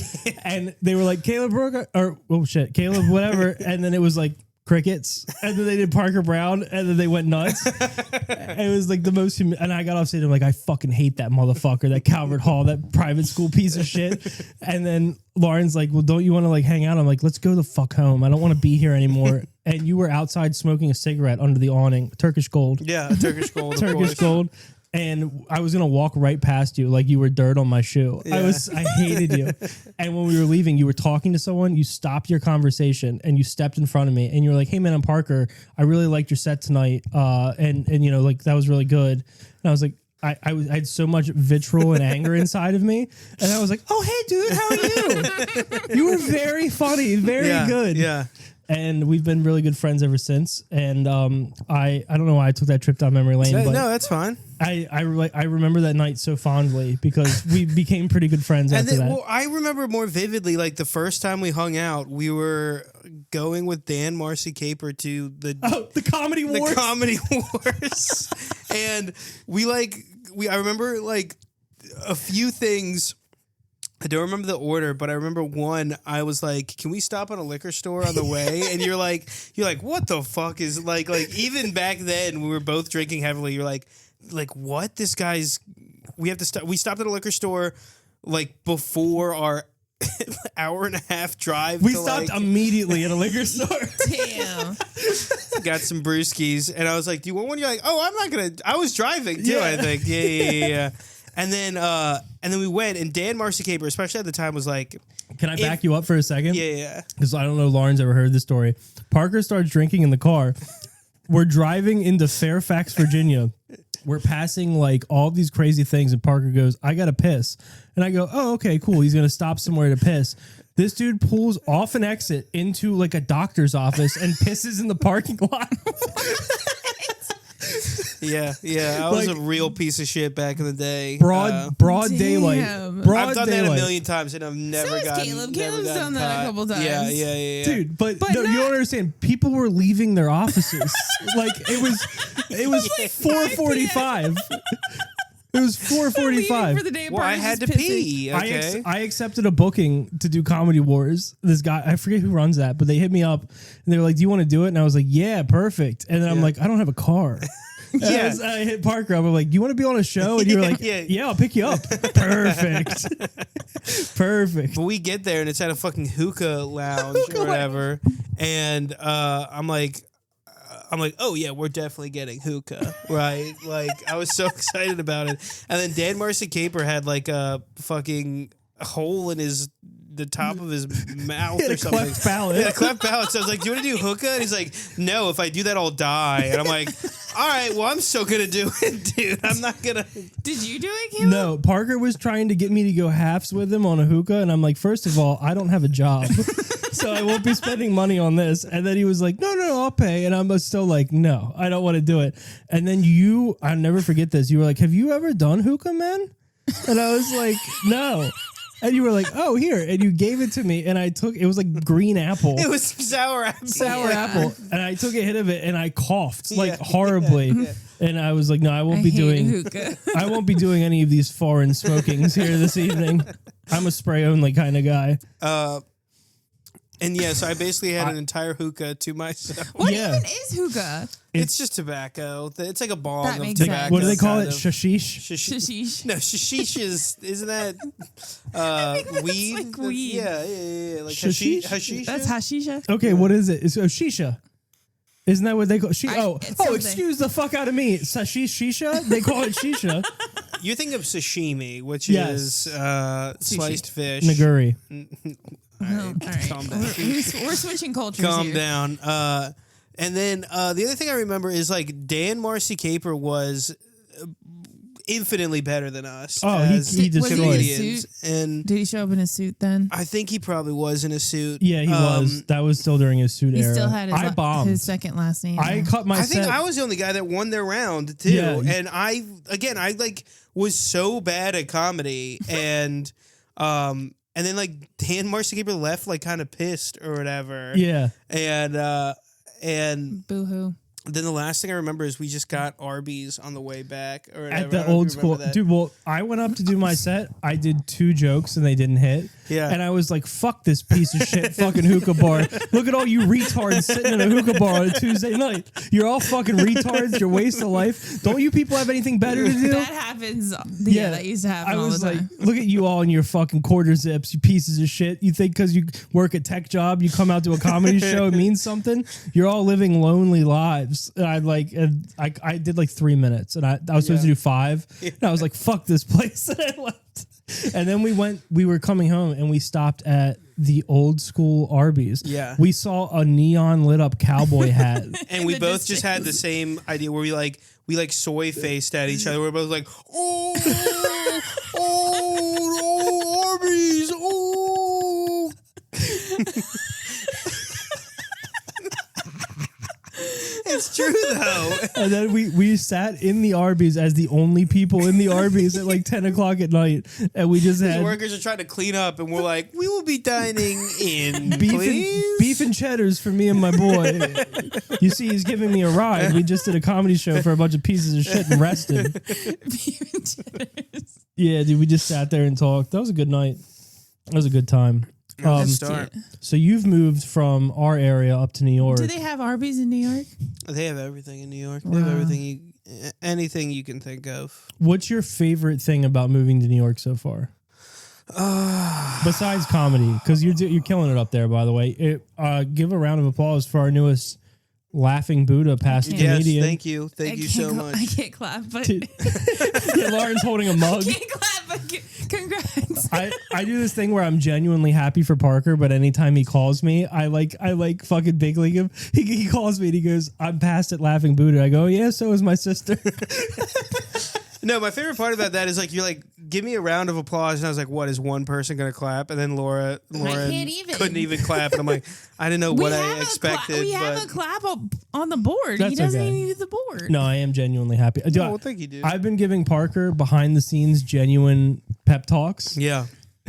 And they were like, Caleb Brook, or Caleb, whatever. And then it was like crickets. And then they did Parker Brown. And then they went nuts. It was like the most, and I got off stage. I'm like, I fucking hate that motherfucker, that Calvert Hall, that private school piece of shit. And then Lauren's like, well, don't you want to like hang out? I'm like, let's go the fuck home. I don't want to be here anymore. And you were outside smoking a cigarette under the awning, Turkish Gold. Yeah. A Turkish Gold. Of Turkish course. Gold. And I was gonna walk right past you like you were dirt on my shoe. Yeah. I hated you. And when we were leaving, you were talking to someone, you stopped your conversation and you stepped in front of me and you were like, hey man, I'm Parker. I really liked your set tonight. And you know, like that was really good. And I was like, I had so much vitriol and anger inside of me. And I was like, oh hey dude, how are you? You were very funny, very good. Yeah. And we've been really good friends ever since. And I don't know why I took that trip down memory lane, but No, that's fine. I remember that night so fondly because we became pretty good friends after that. Well, I remember more vividly, like the first time we hung out, we were going with Dan Marcy Caper to the Comedy Wars. The Comedy Wars, and I remember like a few things. I don't remember the order, but I remember one. I was like, "Can we stop at a liquor store on the way?" And you're like, "What the fuck is like?" Even back then, we were both drinking heavily. You're like, what? This guy's. We have to stop. We stopped at a liquor store, like before our hour and a half drive. We to, stopped like, immediately at a liquor store. Damn. got some brewskis, and I was like, "Do you want one?" You're like, "Oh, I'm not gonna." I was driving too. Yeah. I think, yeah. And then we went, and Dan Marcy-Caper, especially at the time, was like, Can I back you up for a second? "Yeah." Because I don't know, Lauren's ever heard this story. Parker starts drinking in the car. We're driving into Fairfax, Virginia. We're passing like all these crazy things, and Parker goes, "I gotta piss," and I go, "Oh, okay, cool." He's gonna stop somewhere to piss. This dude pulls off an exit into like a doctor's office and pisses in the parking lot. Yeah. I was Like, a real piece of shit back in the day. Broad daylight. Damn. Broad I've done daylight. that a million times, and I've never So has gotten. Caleb. never Caleb's gotten done that a caught. couple times. Yeah. Dude, but But no, you not- don't understand. People were leaving their offices. Like it was 4:45. It was 4:45. For the day Well, I Parker's had to pissing. pee. Okay. I accepted a booking to do Comedy Wars. This guy, I forget who runs that, but they hit me up and they were like, "Do you want to do it?" And I was like, "Yeah, perfect." And then I'm like, "I don't have a car." Yeah. I hit Parker up. I'm like, "You want to be on a show?" And you were like, Yeah. I'll pick you up." Perfect. Perfect. But we get there, and it's at a fucking hookah lounge or whatever. And I'm like, oh yeah, we're definitely getting hookah, right? Like I was so excited about it. And then Dan Marcy-Caper had like a fucking hole in the top of his mouth He had or a something. cleft palate. Yeah, a cleft palate. So I was like, "Do you want to do hookah?" And he's like, "No, if I do that, I'll die." And I'm like, "All right, well, I'm still gonna do it, dude. I'm not gonna." Did you do it, Caleb? No, Parker was trying to get me to go halves with him on a hookah, and I'm like, first of all, I don't have a job, so I won't be spending money on this. And then he was like, no, I'll pay, and I'm still like, no, I don't want to do it. And then I'll never forget this. You were like, "Have you ever done hookah, man?" And I was like, "No." And you were like, "Oh, here," and you gave it to me, and I took. It was like green apple. It was sour apple. Sour apple, and I took a hit of it, and I coughed like Yeah. horribly, Yeah. and I was like, "No, I won't be hate doing hookah. I won't be doing any of these foreign smokings here this evening. I'm a spray only kind of guy." And yeah, so I basically had an entire hookah to myself. What Yeah. even is hookah? It's just tobacco. It's like a bong That of makes tobacco. sense. What do they call kind it? of. Hashish. Shishish. No, hashish isn't that weed? like weed. Yeah. Like Hashish? hashish. That's hashisha. Okay, what is it? It's shisha. Isn't that what they call? It's something. Excuse the fuck out of me. Hashish shisha. They call it shisha. You think of sashimi, which Yes. is sliced fish. Niguri. All right. Calm down. We're switching cultures Calm here. down. And then the other thing I remember is like Dan Marcy-Caper was infinitely better than us. Oh, as he Was he in a comedians. suit? And Did he show up in a suit then? I think he probably was in a suit. Yeah, he was. That was still during his suit He era. still had I bombed. his second last name. I cut my I think set. I was the only guy that won their round too. Yeah. And I like was so bad at comedy and then like Dan Marcy-Caper left like kind of pissed or whatever. Yeah. And Boo-hoo. then the last thing I remember is we just got Arby's on the way back or whatever. At I the don't know if old you school, remember that. dude. Well, I went up to do my set. I did 2 jokes and they didn't hit. Yeah. And I was like, "Fuck this piece of shit, fucking hookah bar. Look at all you retards sitting in a hookah bar on a Tuesday night. You're all fucking retards. You're waste of life. Don't you people have anything better to do?" That happens. Yeah, that used to happen I all was the like, time. "Look at you all in your fucking quarter zips, you pieces of shit. You think because you work a tech job, you come out to a comedy show, it means something? You're all living lonely lives." And I did like 3 minutes, and I was supposed to do 5, and I was like, "Fuck this place," and I left. And then we were coming home, and we stopped at the old school Arby's. Yeah. We saw a neon lit up cowboy hat. And we the both just had distance. the same idea where we like soy faced at each other. We're both like, oh, Arby's, oh. It's true though. And then we sat in the Arby's as the only people in the Arby's at like 10 o'clock at night. And we just The had workers are trying to clean up, and we're like, we will be dining in, beef please. and cheddars for me and my boy. You see, he's giving me a ride. We just did a comedy show for a bunch of pieces of shit and rested. Yeah, dude, we just sat there and talked. That was a good night. That was a good time. Good start. So you've moved from our area up to New York. Do they have Arby's in New York? They have everything in New York. They have everything, anything you can think of. What's your favorite thing about moving to New York so far? Besides comedy, because you're killing it up there, by the way. Give a round of applause for our newest Laughing Buddha past comedian. Yes, thank you so much. I can't clap, but Yeah, Lauren's holding a mug. can't clap, but congrats. I do this thing where I'm genuinely happy for Parker, but anytime he calls me, I fucking big league him. He calls me and he goes, "I'm past at Laughing Buddha." I go, "Yeah, so is my sister." No, my favorite part about that is like you're like, give me a round of applause, and I was like, what is one person gonna clap? And then Lauren couldn't even clap, and I'm like, I didn't know what I expected. We have a clap on the board. That's He doesn't okay. even use the board. No, I am genuinely happy. well, thank you, dude. I've been giving Parker behind the scenes genuine pep talks. Yeah.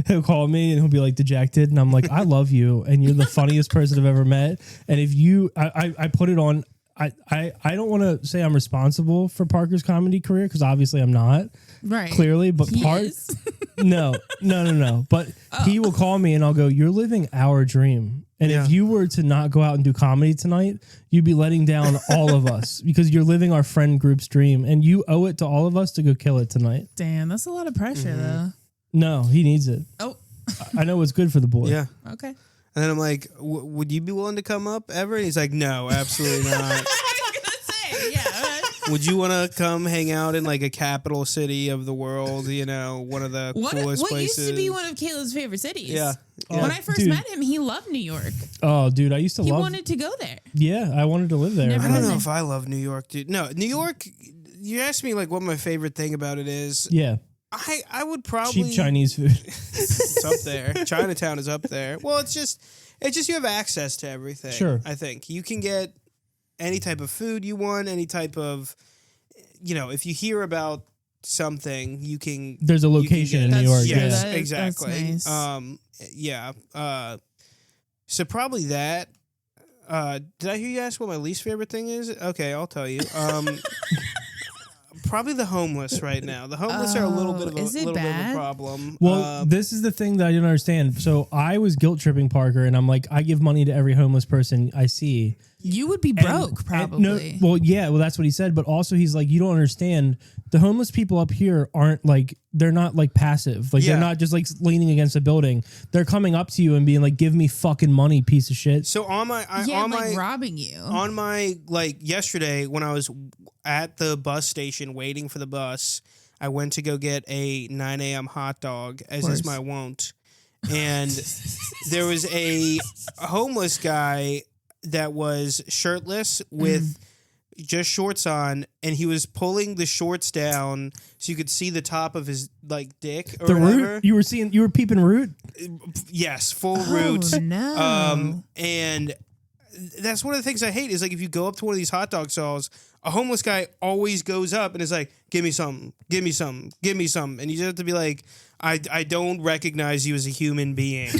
He'll call me and he'll be like dejected, and I'm like, I love you, and you're the funniest person I've ever met. And if you, I put it on. I don't want to say I'm responsible for Parker's comedy career because obviously I'm not. Right. Clearly, but no. But he will call me and I'll go, "You're living our dream." And if you were to not go out and do comedy tonight, you'd be letting down all of us because you're living our friend group's dream, and you owe it to all of us to go kill it tonight. Damn, that's a lot of pressure, though. No, he needs it. Oh. I know what's good for the boy. Yeah. Okay. And then I'm like, would you be willing to come up ever? And he's like, no, absolutely not. I was gonna say, yeah. Would you want to come hang out in like a capital city of the world? You know, one of the coolest what places. used to be one of Caleb's favorite cities? Yeah. When I first met him, he loved New York. Oh, dude, I used to He love. wanted to go there. Yeah, I wanted to live there. Never I don't been know there. if I love New York, dude. No, New York. You asked me like what my favorite thing about it is. Yeah, I would probably cheap Chinese food. It's up there. Chinatown is up there. Well, it's just you have access to everything. Sure. I think you can get any type of food you want, any type of, if you hear about something, you can. There's a location in New York. Yes, Yeah. exactly. That's nice. Yeah. So probably that. Did I hear you ask what my least favorite thing is? Okay, I'll tell you. Probably the homeless right now. The homeless are a little bit of a problem. Well, this is the thing that I didn't understand. So I was guilt tripping Parker, and I'm like, I give money to every homeless person I see. You would be broke, probably. That's what he said. But also, he's like, you don't understand. The homeless people up here aren't like, they're not like passive. Like they're not just like leaning against a building. They're coming up to you and being like, give me fucking money, piece of shit. So robbing you. On my yesterday when I was at the bus station waiting for the bus, I went to go get a 9 a.m. hot dog, as is my wont, and there was a homeless guy that was shirtless with just shorts on, and he was pulling the shorts down so you could see the top of his dick or whatever. Root? You were peeping root? Yes, full root. Oh, no. And that's one of the things I hate is like if you go up to one of these hot dog stalls, a homeless guy always goes up and is like, give me something, give me something, give me something. And you just have to be like, I don't recognize you as a human being.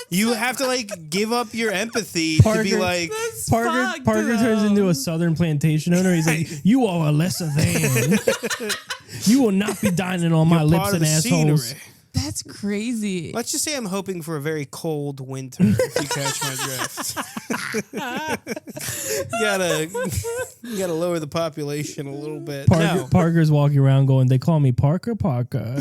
You have to give up your empathy to be like. Parker turns into a southern plantation owner. He's like, you are a lesser than. You will not be dining on my lips and assholes. Scenery. That's crazy. Let's just say I'm hoping for a very cold winter, if you catch my drift. you gotta lower the population a little bit. Parker's walking around going, they call me Parker.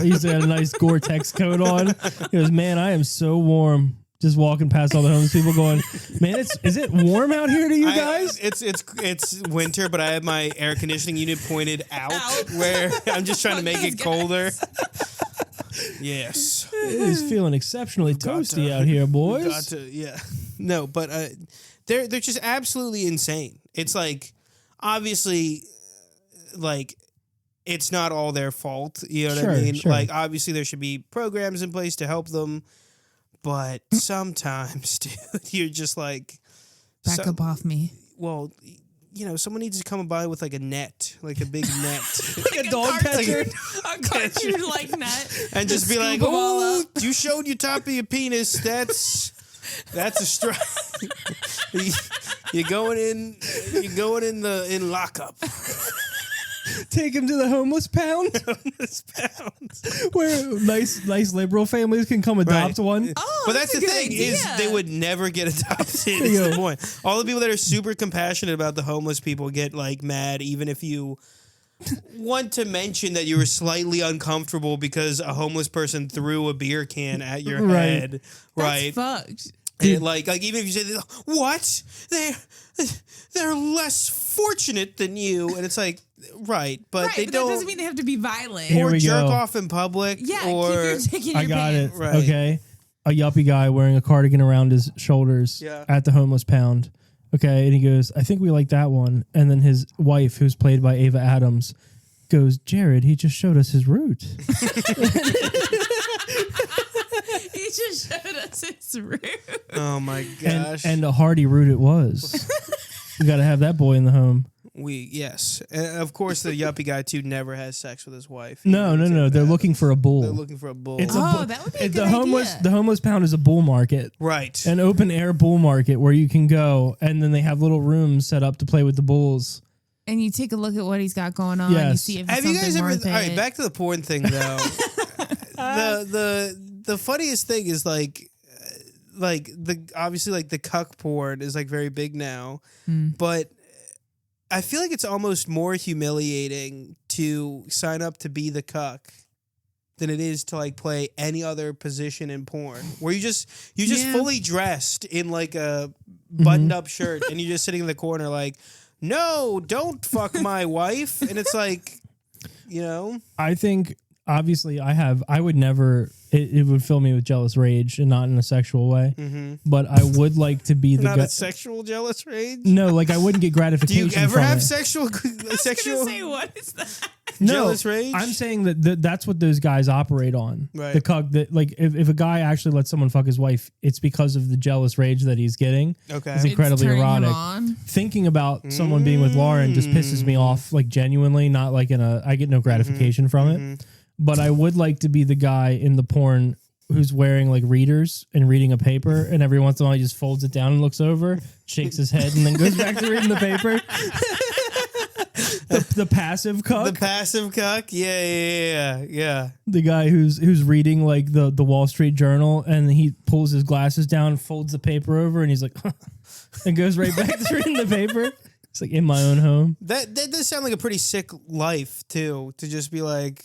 He's got a nice Gore-Tex coat on. He goes, man, I am so warm. Just walking past all the homeless people going, man, is it warm out here to you guys? It's winter, but I have my air conditioning unit pointed out. Where I'm just trying to make it colder. Yes. It is feeling exceptionally toasty out here, boys. No, but they're just absolutely insane. It's obviously it's not all their fault. You know what I mean? Sure. Obviously there should be programs in place to help them, but sometimes, dude, you're just like Back up off me. Well, someone needs to come by with a net, a big net. Like a dog catcher. A cartoon net. And just be like, oh, you showed your top of your penis. That's a strike. You're going in lockup. Take him to the homeless pound. Where nice liberal families can come adopt one. Oh, but that's the thing idea. is they would never get adopted. Is the point. All the people that are super compassionate about the homeless people get mad even if you want to mention that you were slightly uncomfortable because a homeless person threw a beer can at your Right. head. Right. That's fucked. And like even if you say, what? They're less fortunate than you. And it's like, right. But Right, they but don't. that doesn't mean they have to be violent. Here or we jerk go. off in public. Yeah, or keep your dick in your I got pants. it. Right. Okay. A yuppie guy wearing a cardigan around his shoulders Yeah. at the homeless pound. Okay. And he goes, I think we like that one. And then his wife, who's played by Ava Adams, goes, Jared, he just showed us his root. He just showed us his root. Oh my gosh. And a hearty root it was. You got to have that boy in the home. Yes. And of course, the yuppie guy, too, never has sex with his wife. No. They're looking for a bull. They're looking for a bull. It's a Oh, bull. that would be a the good homeless idea. The homeless pound is a bull market. right. An open air bull market where you can go, and then they have little rooms set up to play with the bulls. And you take a look at what he's got going on. You Yes. see if it's Have you guys something ever? worth All right, it. back to the porn thing though. the funniest thing is like the obviously like the cuck porn is like very big now, but I feel like it's almost more humiliating to sign up to be the cuck than it is to like play any other position in porn, where you just Yeah. fully dressed in like a buttoned up shirt and you're just sitting in the corner like, no, don't fuck my wife, and it's like, you know. I think obviously I would never. It would fill me with jealous rage, and not in a sexual way. But I would like to be the Not guy. a sexual jealous rage. No, like I wouldn't get Do gratification. you ever from have it. sexual I was gonna say, what is that? No, jealous rage? I'm saying that that's what those guys operate on. Right. The cuck that like if a guy actually lets someone fuck his wife, it's because of the jealous rage that he's getting. Okay. It's incredibly turning him erotic. on. Thinking about someone being with Lauren just pisses me off, like genuinely, not like I get no gratification from it. But I would like to be the guy in the porn who's wearing like readers and reading a paper, and every once in a while he just folds it down and looks over, shakes his head, and then goes back to reading the paper. the passive cuck. The passive cuck. Yeah. The guy who's reading like the Wall Street Journal, and he pulls his glasses down, folds the paper over, and he's like, and goes right back to reading the paper. It's like in my own home. That does sound like a pretty sick life too, to just be like,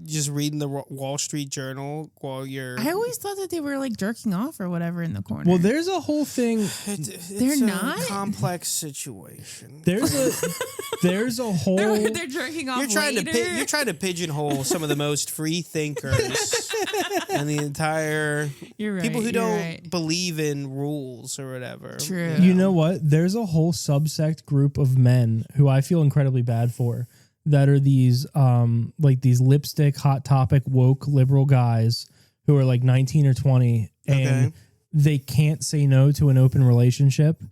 just reading the Wall Street Journal while you're. I always thought that they were like jerking off or whatever in the corner. Well, there's a whole thing. They're it's not? a complex situation. There's a whole. they're jerking off. You're trying later. you're trying to pigeonhole some of the most free thinkers and the entire You're right. people who you're don't right. believe in rules or whatever. True. You know what? There's a whole subsect group of men who I feel incredibly bad for, that are these like these lipstick, hot topic, woke liberal guys who are like 19 or 20, and Okay. they can't say no to an open relationship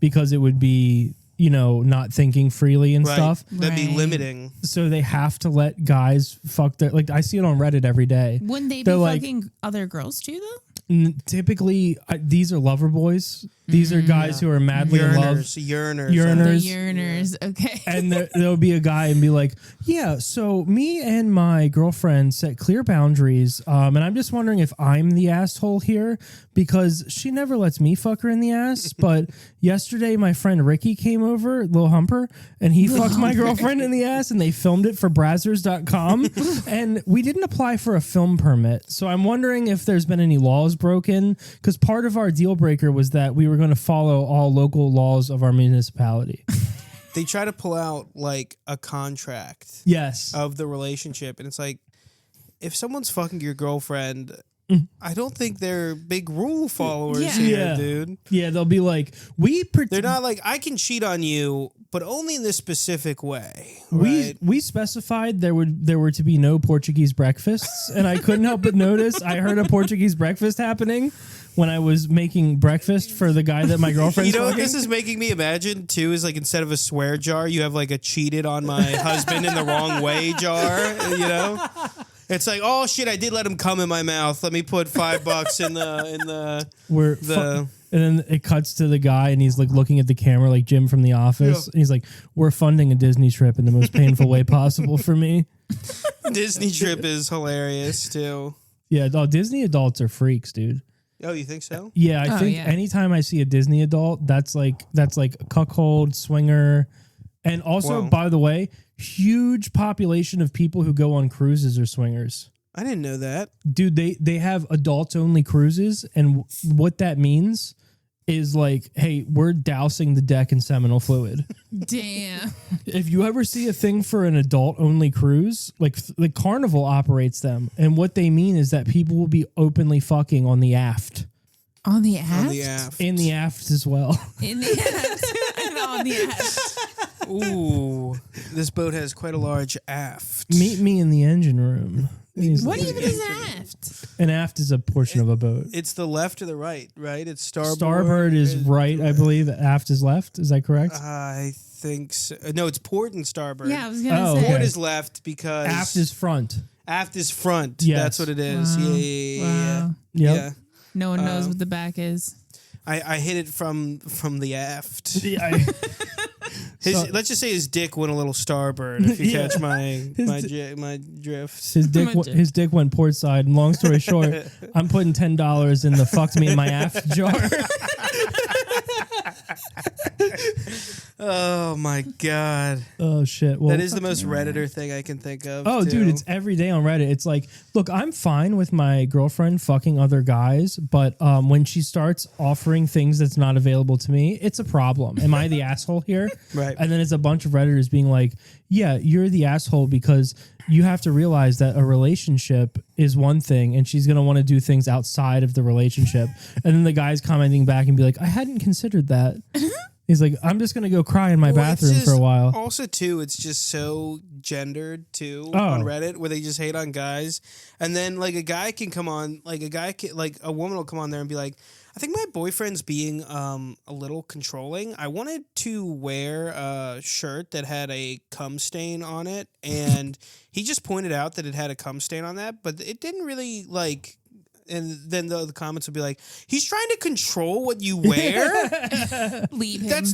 because it would be, you know, not thinking freely and Right. stuff. That'd be Right. limiting. So they have to let guys fuck their, like I see it on Reddit every day. Wouldn't they be They're like- fucking other girls too, though? Typically, these are lover boys. These are guys who are madly in love. Yearners. Yearners. The yearners. Okay. And there'll be a guy and be like, yeah, so me and my girlfriend set clear boundaries. And I'm just wondering if I'm the asshole here, because she never lets me fuck her in the ass. But yesterday, my friend Ricky came over, Lil Humper, and he fucked my girlfriend in the ass, and they filmed it for Brazzers.com. And we didn't apply for a film permit. So I'm wondering if there's been any laws broken, because part of our deal breaker was that we were going to follow all local laws of our municipality. They try to pull out like a contract Yes. of the relationship, and it's like, if someone's fucking your girlfriend, I don't think they're big rule followers Yeah. here, Yeah. dude. Yeah, they'll be like, They're not like, I can cheat on you, but only in this specific way. Right? We specified there were to be no Portuguese breakfasts, and I couldn't help but notice I heard a Portuguese breakfast happening when I was making breakfast for the guy that my girlfriend's You know what fucking. this is making me imagine too is like, instead of a swear jar, you have like a cheated on my husband in the wrong way jar. You know, it's like, oh shit, I did let him come in my mouth. Let me put $5 in the. And then it cuts to the guy, and he's like looking at the camera like Jim from The Office. Yeah. And he's like, "We're funding a Disney trip in the most painful way possible for me." Disney trip is hilarious too. Yeah, Disney adults are freaks, dude. Oh, you think so? Yeah, I think yeah. anytime I see a Disney adult, that's like a cuckold, swinger, And also, Wow. by the way, huge population of people who go on cruises are swingers. I didn't know that. Dude, they have adults only cruises, and what that means is like, hey, we're dousing the deck in seminal fluid. Damn. If you ever see a thing for an adult only cruise, like Carnival operates them, and what they mean is that people will be openly fucking on the aft. On the aft? On the aft. In the aft as well. In the aft. And on the aft. Ooh, this boat has quite a large aft. Meet me in the engine room. What even is aft? An aft is a portion of a boat. It's the left or the right, right? It's starboard. Starboard is right, I believe. Aft is left. Is that correct? I think so. No, it's port and starboard. Yeah, I was going to Oh, say. okay. Port is left because Aft is front. aft is front. Yes. That's what it is. Wow. Yeah. Wow. Yep. Yeah. No one knows what the back is. I hit it from the aft. Yeah. Let's just say his dick went a little starboard. If you Yeah. catch my His my drift. His dick went port side. And long story short, I'm putting $10 in the fucked me in my aft jar. Oh my god. Oh shit. Well, That is the most Redditor thing I can think of. oh, too. dude, it's every day on Reddit. It's like, look, I'm fine with my girlfriend fucking other guys, but when she starts offering things that's not available to me, it's a problem. Am I the asshole here? Right. And then it's a bunch of Redditors being like, yeah, you're the asshole because you have to realize that a relationship is one thing and she's going to want to do things outside of the relationship. And then the guy's commenting back and be like, I hadn't considered that. He's like, I'm just going to go cry in my Well, it's bathroom for a just- while. Also, too, it's just so gendered too Oh. on Reddit, where they just hate on guys, and then like a guy can come on, like a woman will come on there and be like, I think my boyfriend's being a little controlling. I wanted to wear a shirt that had a cum stain on it, and he just pointed out that it had a cum stain on that, but it didn't really like. And then the comments would be like, he's trying to control what you wear. Leave him.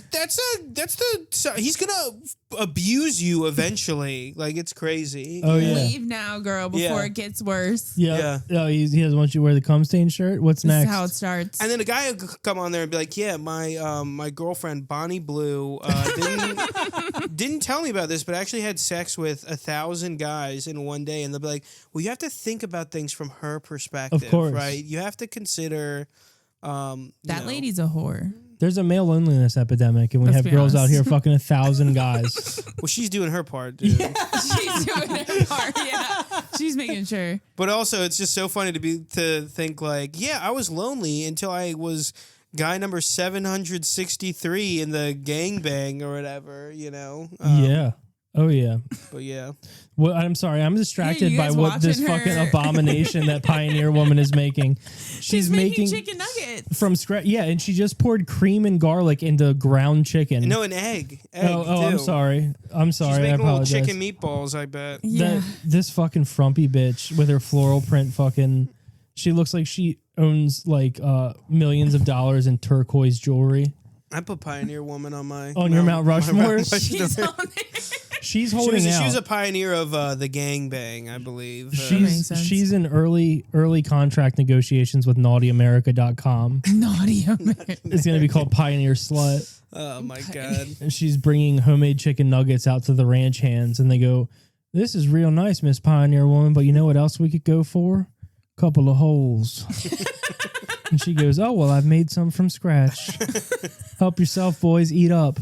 He's gonna abuse you eventually. Like, it's crazy. Oh, yeah. Leave now, girl, before Yeah. it gets worse. Yeah. Oh, he doesn't want you to wear the cum stain shirt. What's This next? is how it starts. And then a guy would come on there and be like, yeah, my girlfriend Bonnie Blue didn't tell me about this, but actually had sex with 1,000 guys in one day. And they'll be like, well, you have to think about things from her perspective, Of course. right? You have to consider that lady's a whore. There's a male loneliness epidemic, and we Let's have be girls out honest. here fucking 1,000 guys. Well, she's doing her part, dude. She's doing her part. Yeah. She's making sure. But also, it's just so funny to think like, yeah, I was lonely until I was guy number 763 in the gangbang or whatever, you know? Yeah. Oh, yeah. But yeah. Well, I'm sorry. I'm distracted you by guys what this watching fucking her? abomination that Pioneer Woman is making. She's making chicken nuggets. from scratch. Yeah, and she just poured cream and garlic into ground chicken. No, an egg. Oh, I'm too. sorry. I'm sorry. She's I making little apologize. chicken meatballs, I bet. Yeah. This fucking frumpy bitch with her floral print fucking. She looks like she owns like millions of dollars in turquoise jewelry. I put Pioneer Woman on my Your Mount Rushmore? She's on there. She's holding out. She was a pioneer of the gangbang, I believe. makes sense. She's in early contract negotiations with NaughtyAmerica.com. Naughty America. It's going to be called Pioneer Slut. Oh my god. And she's bringing homemade chicken nuggets out to the ranch hands, and they go, "This is real nice, Miss Pioneer Woman, but you know what else we could go for? Couple of holes." And she goes, "Oh, well, I've made some from scratch. Help yourself, boys. Eat up."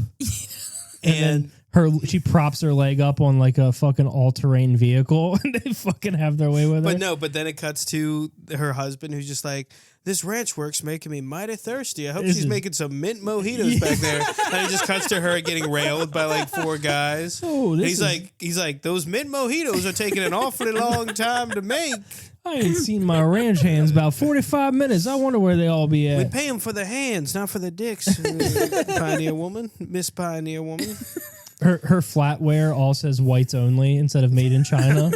And then she props her leg up on like a fucking all-terrain vehicle, and they fucking have their way with her. But then it cuts to her husband, who's just like, this ranch work's making me mighty thirsty. I hope she's making some mint mojitos back there. And it just cuts to her getting railed by like 4 guys. Oh, And he's like, those mint mojitos are taking an awfully long time to make. I ain't seen my ranch hands about 45 minutes. I wonder where they all be We at. pay them for the hands, not for the dicks. Pioneer Woman, Miss Pioneer Woman. Her flatware all says whites only instead of made in China.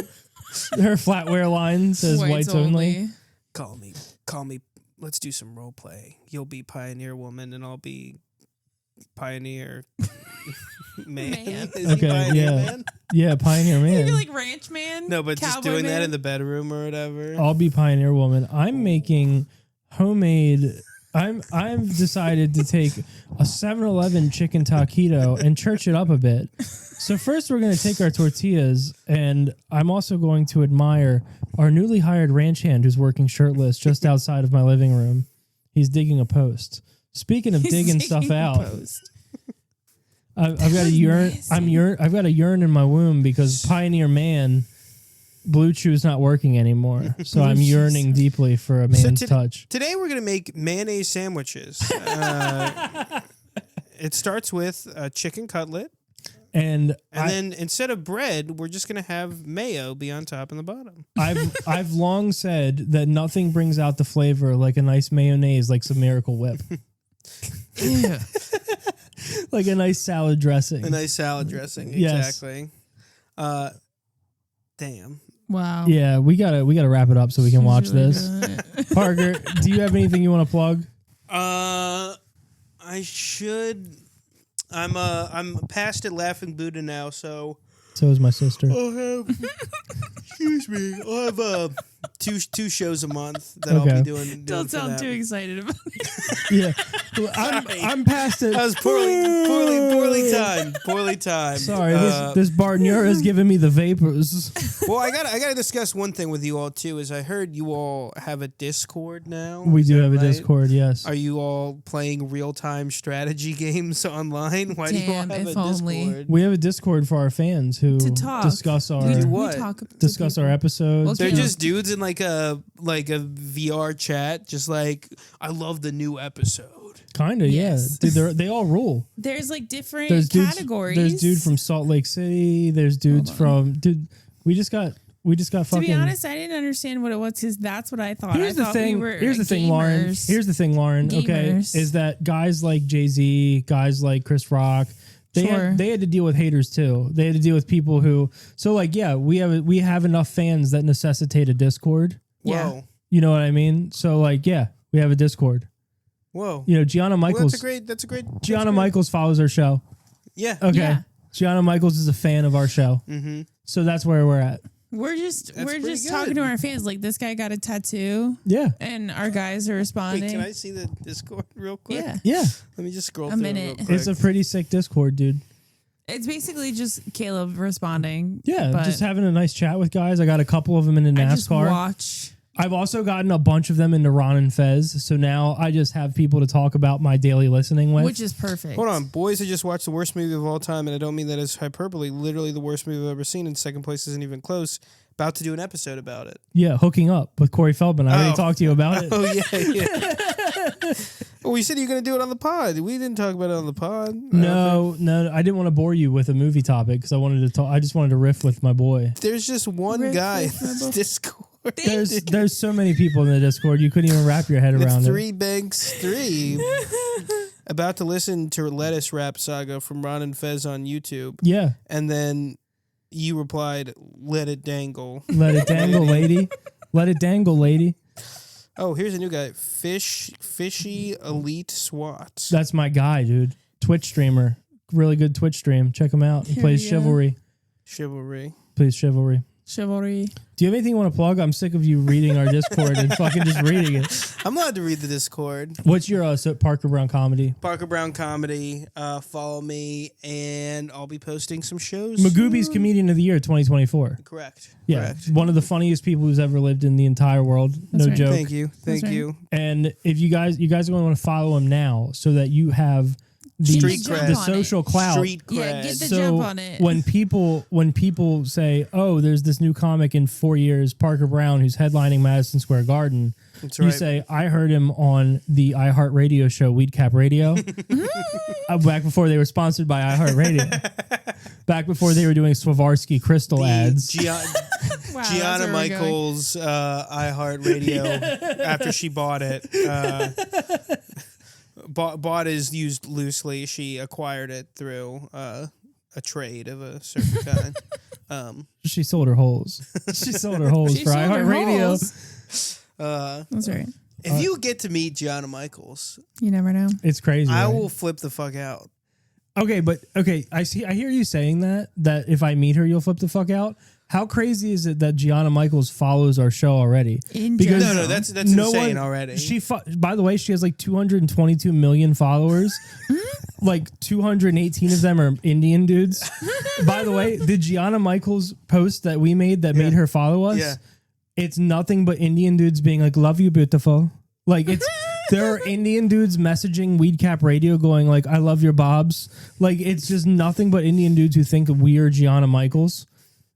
Her flatware line says whites only. Call me. Let's do some role play. You'll be Pioneer Woman, and I'll be Pioneer Man. Man. Is he Pioneer Man? Yeah, Pioneer Man. Maybe like ranch man. No, but just Cowboy doing that man? in the bedroom or whatever. I'll be Pioneer Woman. I'm making homemade I've decided to take a 7-Eleven chicken taquito and church it up a bit. So first we're going to take our tortillas, and I'm also going to admire our newly hired ranch hand who's working shirtless just outside of my living room. He's digging a post. Speaking of digging stuff out, I've got a urine. I've got a urine in my womb because Pioneer Man Blue Chew's not working anymore. So I'm yearning deeply for a man's touch. Today we're gonna make mayonnaise sandwiches. It starts with a chicken cutlet. And then instead of bread, we're just gonna have mayo be on top and the bottom. I've long said that nothing brings out the flavor like a nice mayonnaise, like some Miracle Whip. Yeah. Like a nice salad dressing. A nice salad dressing, yes. Exactly. Damn. Wow. Yeah, we gotta wrap it up so we can watch really this. Parker, do you have anything you want to plug? I should. I'm past at Laughing Buddha now, so is my sister. I'll have. Excuse me. I'll have two shows a month that I'll be doing. Don't sound too excited about it. Yeah, I'm past it. I was poorly timed. Sorry, this Barnura is giving me the vapors. Well, I gotta discuss one thing with you all too. Is I heard you all have a Discord now. We do have a Discord. Yes. Are you all playing real-time strategy games online? Why do you all have a Discord? We have a Discord for our fans who discuss our episodes. They're just dudes in like a VR chat, just like, I love the new episode. Kinda, yes. Yeah. Dude, they all rule. There's like different categories. There's dude from Salt Lake City. There's dudes from We just got fucking. To be honest, I didn't understand what it was because that's what I thought. Here's the thing, Lauren. Here's the thing, Lauren. Gamers. Okay, is that guys like Jay-Z, guys like Chris Rock, they had to deal with haters too. They had to deal with people who. So like, yeah, we have enough fans that necessitate a Discord. Yeah. Whoa. You know what I mean? So like, yeah, we have a Discord. Whoa. You know, Gianna Michaels. That's a great. Gianna Michaels follows our show. Yeah. Okay. Yeah. Gianna Michaels is a fan of our show. Mm-hmm. So that's where we're at. We're just talking to our fans. Like, this guy got a tattoo. Yeah. And our guys are responding. Wait, can I see the Discord real quick? Yeah. Yeah. Let me just scroll a through minute. it real quick. It's a pretty sick Discord, dude. It's basically just Caleb responding. Yeah, just having a nice chat with guys. I got a couple of them into NASCAR. I just watch. I've also gotten a bunch of them into Ron and Fez, so now I just have people to talk about my daily listening with. Which is perfect. Hold on. Boys, I just watched the worst movie of all time, and I don't mean that as hyperbole. Literally the worst movie I've ever seen, and second place isn't even close. About to do an episode about it. Yeah, Hooking Up with Corey Feldman. I already talked to you about it. Oh, yeah. Well, you said you were going to do it on the pod. We didn't talk about it on the pod. No, I didn't want to bore you with a movie topic because I wanted to talk. I just wanted to riff with my boy. There's just one guy in this Discord. There's so many people in the Discord. You couldn't even wrap your head around it. Three Banks 3. About to listen to Lettuce Rap Saga from Ron and Fez on YouTube. Yeah. And then you replied, "Let it dangle." Let it dangle, lady. Let it dangle, lady. Oh, here's a new guy. Fishy Elite SWAT. That's my guy, dude. Twitch streamer. Really good Twitch stream. Check him out. He plays Chivalry. Plays Chivalry. Chivalry. Do you have anything you want to plug? I'm sick of you reading our Discord and fucking just reading it. I'm allowed to read the Discord. What's your Parker Brown Comedy? Parker Brown Comedy. Follow me, and I'll be posting some shows. Magooby's Comedian of the Year 2024. Correct. Yeah. Correct. One of the funniest people who's ever lived in the entire world. That's no right. joke. Thank you. Thank you. And if you guys are going to want to follow him now so that you have the social clout. Street cred. Yeah, get the jump on it. When people say, "Oh, there's this new comic in 4 years, Parker Brown, who's headlining Madison Square Garden," That's you right. say, "I heard him on the iHeartRadio show, Weed Cap Radio," back before they were sponsored by iHeartRadio, back before they were doing Swarovski crystal ads. Gianna Michaels iHeartRadio after she bought it. Bought is used loosely. She acquired it through a trade of a certain kind. She sold her holes. She sold her holes for iHeartRadio. That's right. If you get to meet Gianna Michaels, You never know. It's crazy. I right? will flip the fuck out. Okay, but I hear you saying that if I meet her, you'll flip the fuck out. How crazy is it that Gianna Michaels follows our show already? Because no, that's insane already. By the way, she has like 222 million followers. Like 218 of them are Indian dudes. By the way, the Gianna Michaels post that we made that made her follow us, it's nothing but Indian dudes being like, "Love you, beautiful." Like there are Indian dudes messaging Weed Cap Radio going like, "I love your bobs." Like it's just nothing but Indian dudes who think we are Gianna Michaels.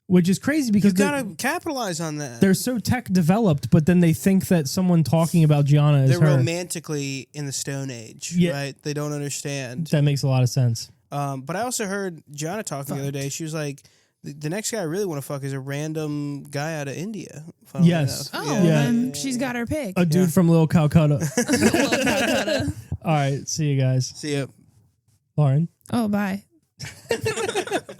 Which is crazy because you gotta capitalize on that. They're so tech developed, but then they think that someone talking about Gianna is they're her. romantically in the Stone Age, right? They don't understand. That makes a lot of sense. But I also heard Gianna talking the other day. She was like, "The next guy I really want to fuck is a random guy out of India." Yes. Enough. Then she's got her pick. A dude from Little Calcutta. Little Calcutta. All right. See you guys. See ya, Lauren. Oh, bye.